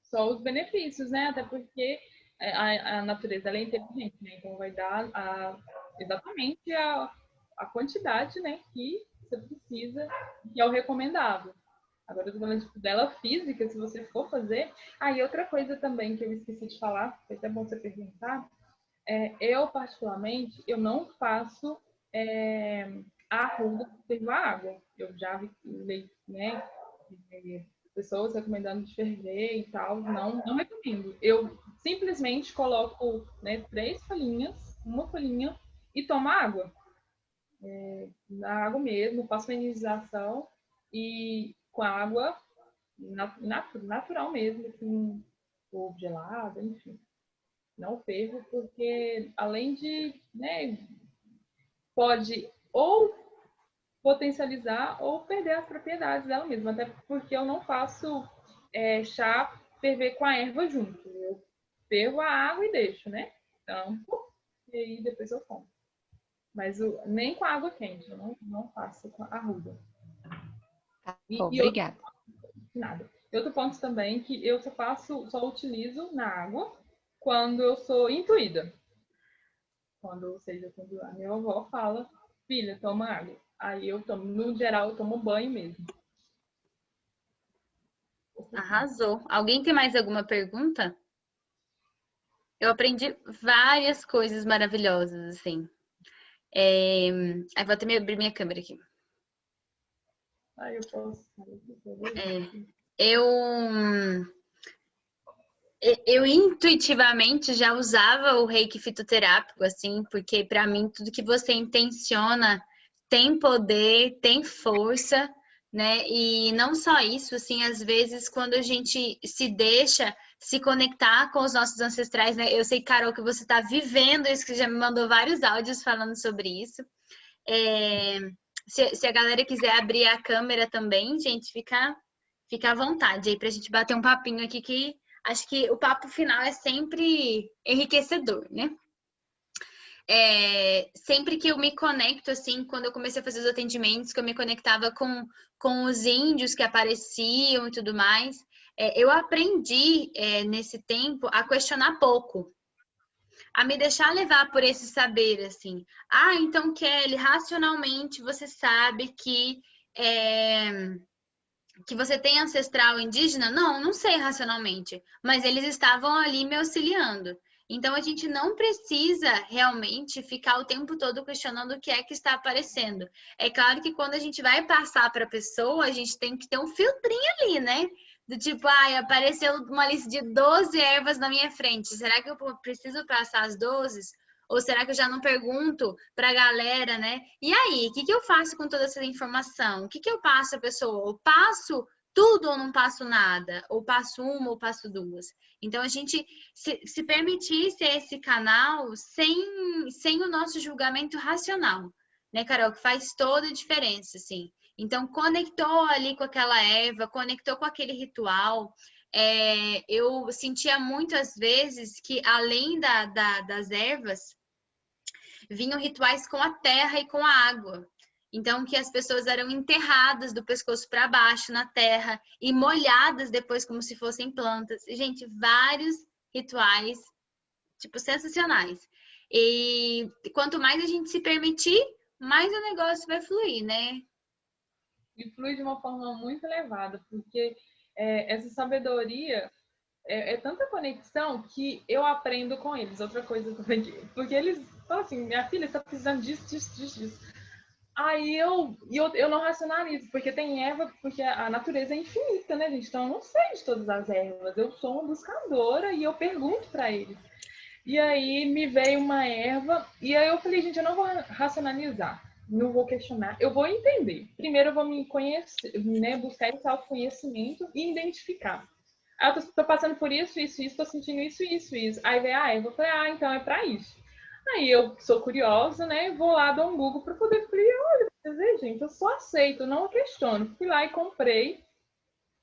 Só os benefícios, né? Até porque a natureza ela é inteligente, né? Então vai dar exatamente a quantidade, né, que você precisa, que é o recomendável. Agora, eu tô falando tipo, dela física, se você for fazer. E outra coisa também que eu esqueci de falar, foi até bom você perguntar, eu, particularmente, eu não faço a arruda com a água. Eu já vi, né, pessoas recomendando de ferver e tal. Não recomendo. Eu simplesmente coloco, né, 3 folhinhas, uma folhinha e tomo água. Na água mesmo, faço uma ionização e com a água natural mesmo, com ovo gelado, enfim. Não fervo, porque além de, né, pode ou potencializar ou perder as propriedades dela mesma, até porque eu não faço chá ferver com a erva junto. Eu fervo a água e deixo, né? Tampo e aí depois eu como. Mas nem com a água quente, eu não faço com a arruda.
Tá
E
bom, obrigada.
Nada. Outro ponto também que eu só utilizo na água quando eu sou intuída. Quando a minha avó fala, filha, toma água. Aí eu tomo, no geral, eu tomo banho mesmo.
Arrasou. Alguém tem mais alguma pergunta? Eu aprendi várias coisas maravilhosas, assim. Aí vou até abrir minha câmera aqui.
Eu posso.
Eu intuitivamente já usava o reiki fitoterápico, assim, porque para mim tudo que você intenciona tem poder, tem força, né? E não só isso, assim, às vezes quando a gente se deixa se conectar com os nossos ancestrais, né? Eu sei, Carol, que você está vivendo isso, que já me mandou vários áudios falando sobre isso. Se a galera quiser abrir a câmera também, gente, fica à vontade aí pra gente bater um papinho aqui, que acho que o papo final é sempre enriquecedor, né? Sempre que eu me conecto, assim, quando eu comecei a fazer os atendimentos, que eu me conectava com os índios que apareciam e tudo mais, eu aprendi nesse tempo a questionar pouco, a me deixar levar por esse saber, assim. Ah, então, Kelly, racionalmente você sabe que você tem ancestral indígena? Não, não sei racionalmente, mas eles estavam ali me auxiliando. Então, a gente não precisa realmente ficar o tempo todo questionando o que é que está aparecendo. É claro que quando a gente vai passar para a pessoa, a gente tem que ter um filtrinho ali, né? Do tipo, apareceu uma lista de 12 ervas na minha frente. Será que eu preciso passar as 12? Ou será que eu já não pergunto para a galera, né? E aí, o que eu faço com toda essa informação? O que eu passo à pessoa? Eu passo tudo ou não passo nada? Ou passo uma ou passo duas? Então, a gente se permitisse esse canal sem o nosso julgamento racional, né, Carol? Que faz toda a diferença, assim. Então, conectou ali com aquela erva, conectou com aquele ritual. Eu sentia muitas vezes que, além das ervas, vinham rituais com a terra e com a água. Então, que as pessoas eram enterradas do pescoço para baixo na terra e molhadas depois como se fossem plantas. E, gente, vários rituais, tipo, sensacionais. E quanto mais a gente se permitir, mais o negócio vai fluir, né?
E flui de uma forma muito elevada, porque essa sabedoria é tanta conexão que eu aprendo com eles. Outra coisa também, porque eles falam assim, minha filha está precisando disso. Aí eu não racionalizo, porque tem erva, porque a natureza é infinita, né, gente? Então eu não sei de todas as ervas. Eu sou uma buscadora e eu pergunto para eles. E aí me veio uma erva, e aí eu falei, gente, eu não vou racionalizar, não vou questionar, eu vou entender. Primeiro eu vou me conhecer, né, buscar esse autoconhecimento e identificar. Ah, eu tô passando por isso, tô sentindo isso. Aí vem a erva, eu falei, então é para isso. Aí eu sou curiosa, né, vou lá, dou um Google para poder, olha, gente, eu só aceito, não questiono. Fui lá e comprei,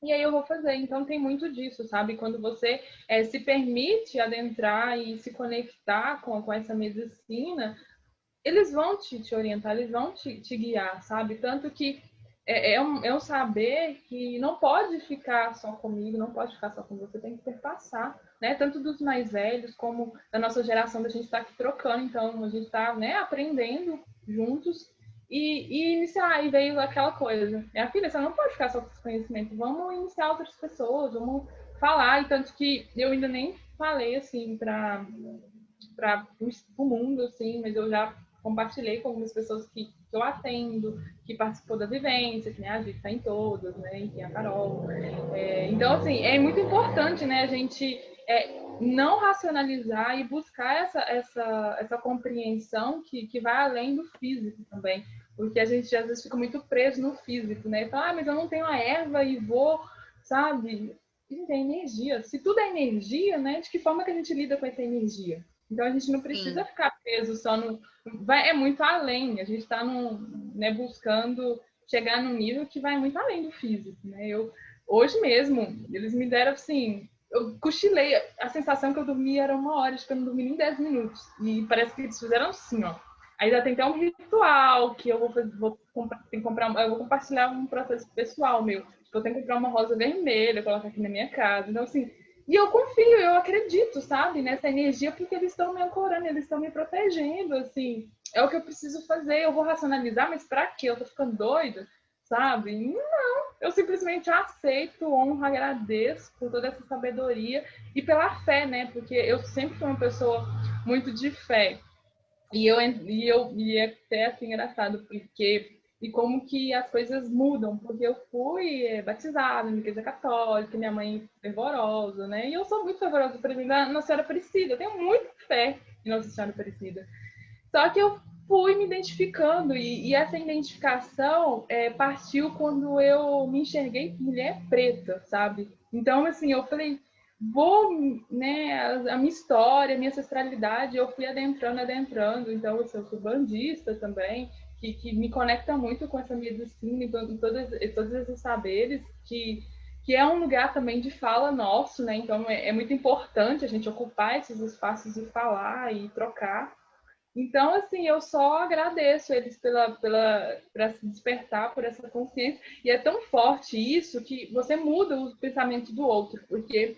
e aí eu vou fazer. Então tem muito disso, sabe? Quando você se permite adentrar e se conectar com essa medicina, eles vão te orientar, eles vão te guiar, sabe? Tanto que é um saber que não pode ficar só comigo, não pode ficar só com você, tem que perpassar, né? Tanto dos mais velhos como da nossa geração, da gente estar aqui trocando, então a gente está, né, aprendendo juntos e iniciar. Aí veio aquela coisa, minha filha, você não pode ficar só com esse conhecimento, vamos iniciar outras pessoas, vamos falar, e tanto que eu ainda nem falei, assim, para o mundo, assim, mas eu já compartilhei com algumas pessoas que eu atendo, que participou da vivência, que, né, a gente está em todas, né, enfim, a Carol. Então, assim, é muito importante, né, a gente não racionalizar e buscar essa compreensão que vai além do físico também, porque a gente às vezes fica muito preso no físico, né, e fala, mas eu não tenho a erva e vou, sabe? Gente, é energia. Se tudo é energia, né, de que forma que a gente lida com essa energia? Então a gente não precisa ficar preso só no. É muito além. A gente está né, buscando chegar num nível que vai muito além do físico. Né? Hoje mesmo, eles me deram assim. Eu cochilei. A sensação que eu dormi era 1 hora, acho que eu não dormi nem 10 minutos. E parece que eles fizeram assim, ó. Aí já tem até um ritual que eu vou comprar. Eu vou compartilhar um processo pessoal meu. Eu tenho que comprar uma rosa vermelha, colocar aqui na minha casa. Então, assim. E eu confio, eu acredito, sabe, nessa energia, porque eles estão me ancorando, eles estão me protegendo, assim. É o que eu preciso fazer, eu vou racionalizar, mas pra quê? Eu tô ficando doida, sabe? Não, eu simplesmente aceito, honro, agradeço por toda essa sabedoria e pela fé, né? Porque eu sempre fui uma pessoa muito de fé. E é até assim engraçado, porque e como que as coisas mudam, porque eu fui batizada na igreja católica, minha mãe fervorosa, né? E eu sou muito fervorosa, por exemplo, na Nossa Senhora Aparecida, eu tenho muita fé em Nossa Senhora Aparecida. Só que eu fui me identificando, e essa identificação partiu quando eu me enxerguei mulher preta, sabe? Então, assim, eu falei, né, a minha história, a minha ancestralidade, eu fui adentrando, então eu sou bandista também, que me conecta muito com essa medicina e com todos esses saberes, que é um lugar também de fala nosso, né? Então é muito importante a gente ocupar esses espaços e falar e trocar. Então, assim, eu só agradeço eles para se despertar por essa consciência. E é tão forte isso que você muda o pensamento do outro, porque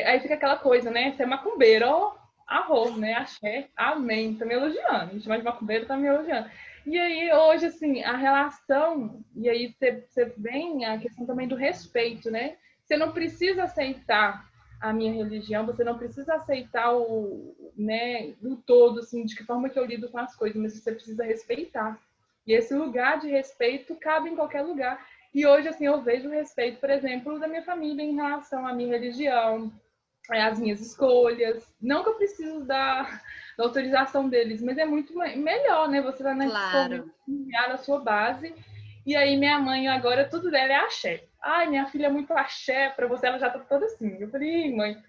aí fica aquela coisa, né? Você é macumbeiro, ó, arroz, né? Axé, amém. Tá me elogiando. Me chamar de macumbeiro, tá me elogiando. E aí, hoje, assim, a relação, e aí você vem a questão também do respeito, né? Você não precisa aceitar a minha religião, você não precisa aceitar né, o todo, assim, de que forma que eu lido com as coisas, mas você precisa respeitar. E esse lugar de respeito cabe em qualquer lugar. E hoje, assim, eu vejo o respeito, por exemplo, da minha família em relação à minha religião, às minhas escolhas. Não que eu preciso da autorização deles, mas é muito melhor, né? Você vai nesse convívio na sua base. E aí minha mãe agora, tudo dela é axé. Ai, minha filha é muito axé, pra você ela já tá toda assim. Eu falei, mãe,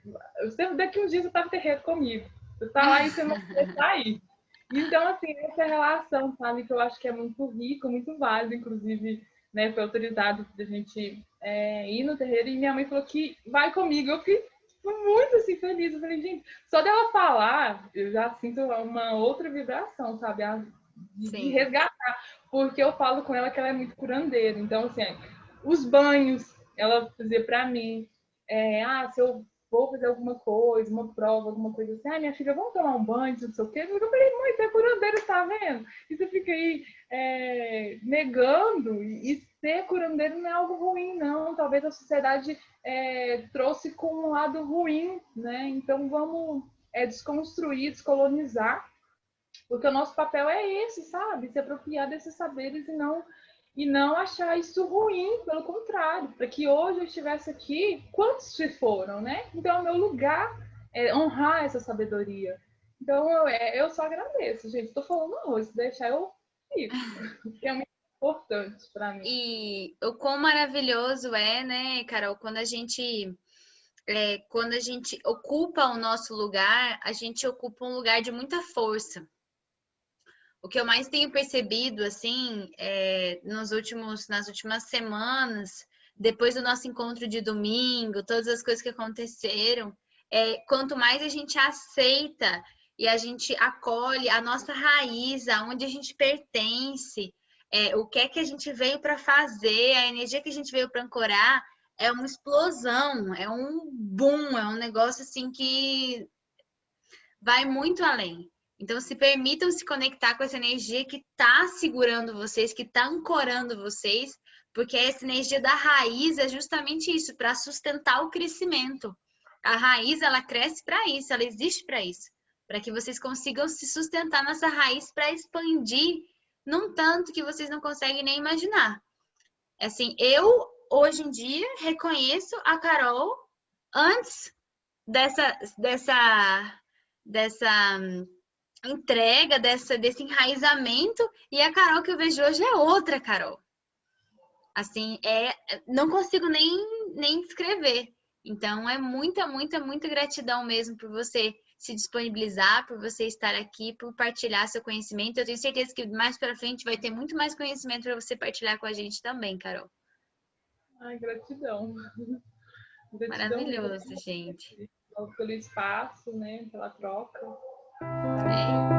daqui uns dias você tá no terreiro comigo. Você tá lá e você não vai sair. Então, assim, essa relação, sabe, que eu acho que é muito rico, muito válido, inclusive, né, foi autorizado a gente ir no terreiro, e minha mãe falou que vai comigo. Eu fiquei muito, assim, feliz. Eu falei, gente, só dela falar, eu já sinto uma outra vibração, sabe, de resgatar, porque eu falo com ela que ela é muito curandeira. Então, assim, os banhos, ela fazia pra mim, se eu vou fazer alguma coisa, uma prova, alguma coisa assim, minha filha, vamos tomar um banho, não sei o quê. Eu falei, mãe, você é curandeira, tá vendo? E você fica aí negando, e ser curandeiro não é algo ruim, não. Talvez a sociedade trouxe com um lado ruim, né? Então vamos desconstruir, descolonizar, porque o nosso papel é esse, sabe? Se apropriar desses saberes e não achar isso ruim, pelo contrário, para que hoje eu estivesse aqui, quantos se foram, né? Então, o meu lugar é honrar essa sabedoria. Então, eu só agradeço, gente. Estou falando hoje, deixar eu ir, que é muito importante para mim.
E o quão maravilhoso é, né, Carol, quando a gente ocupa o nosso lugar, a gente ocupa um lugar de muita força. O que eu mais tenho percebido, assim, nas últimas semanas, depois do nosso encontro de domingo, todas as coisas que aconteceram, quanto mais a gente aceita e a gente acolhe a nossa raiz, aonde a gente pertence, o que é que a gente veio para fazer, a energia que a gente veio para ancorar, é uma explosão, é um boom, é um negócio assim que vai muito além. Então, se permitam se conectar com essa energia que está segurando vocês, que está ancorando vocês, porque essa energia da raiz é justamente isso, para sustentar o crescimento. A raiz, ela cresce para isso, ela existe para isso, para que vocês consigam se sustentar nessa raiz para expandir num tanto que vocês não conseguem nem imaginar. Assim, eu, hoje em dia, reconheço a Carol antes dessa entrega, desse enraizamento, e a Carol que eu vejo hoje é outra Carol. Assim, não consigo nem descrever. Então, é muita, muita, muita gratidão mesmo por você se disponibilizar, por você estar aqui, por partilhar seu conhecimento. Eu tenho certeza que mais para frente vai ter muito mais conhecimento para você partilhar com a gente também, Carol.
Ai, gratidão.
Maravilhoso, gente.
Pelo espaço, né? Pela troca.
É.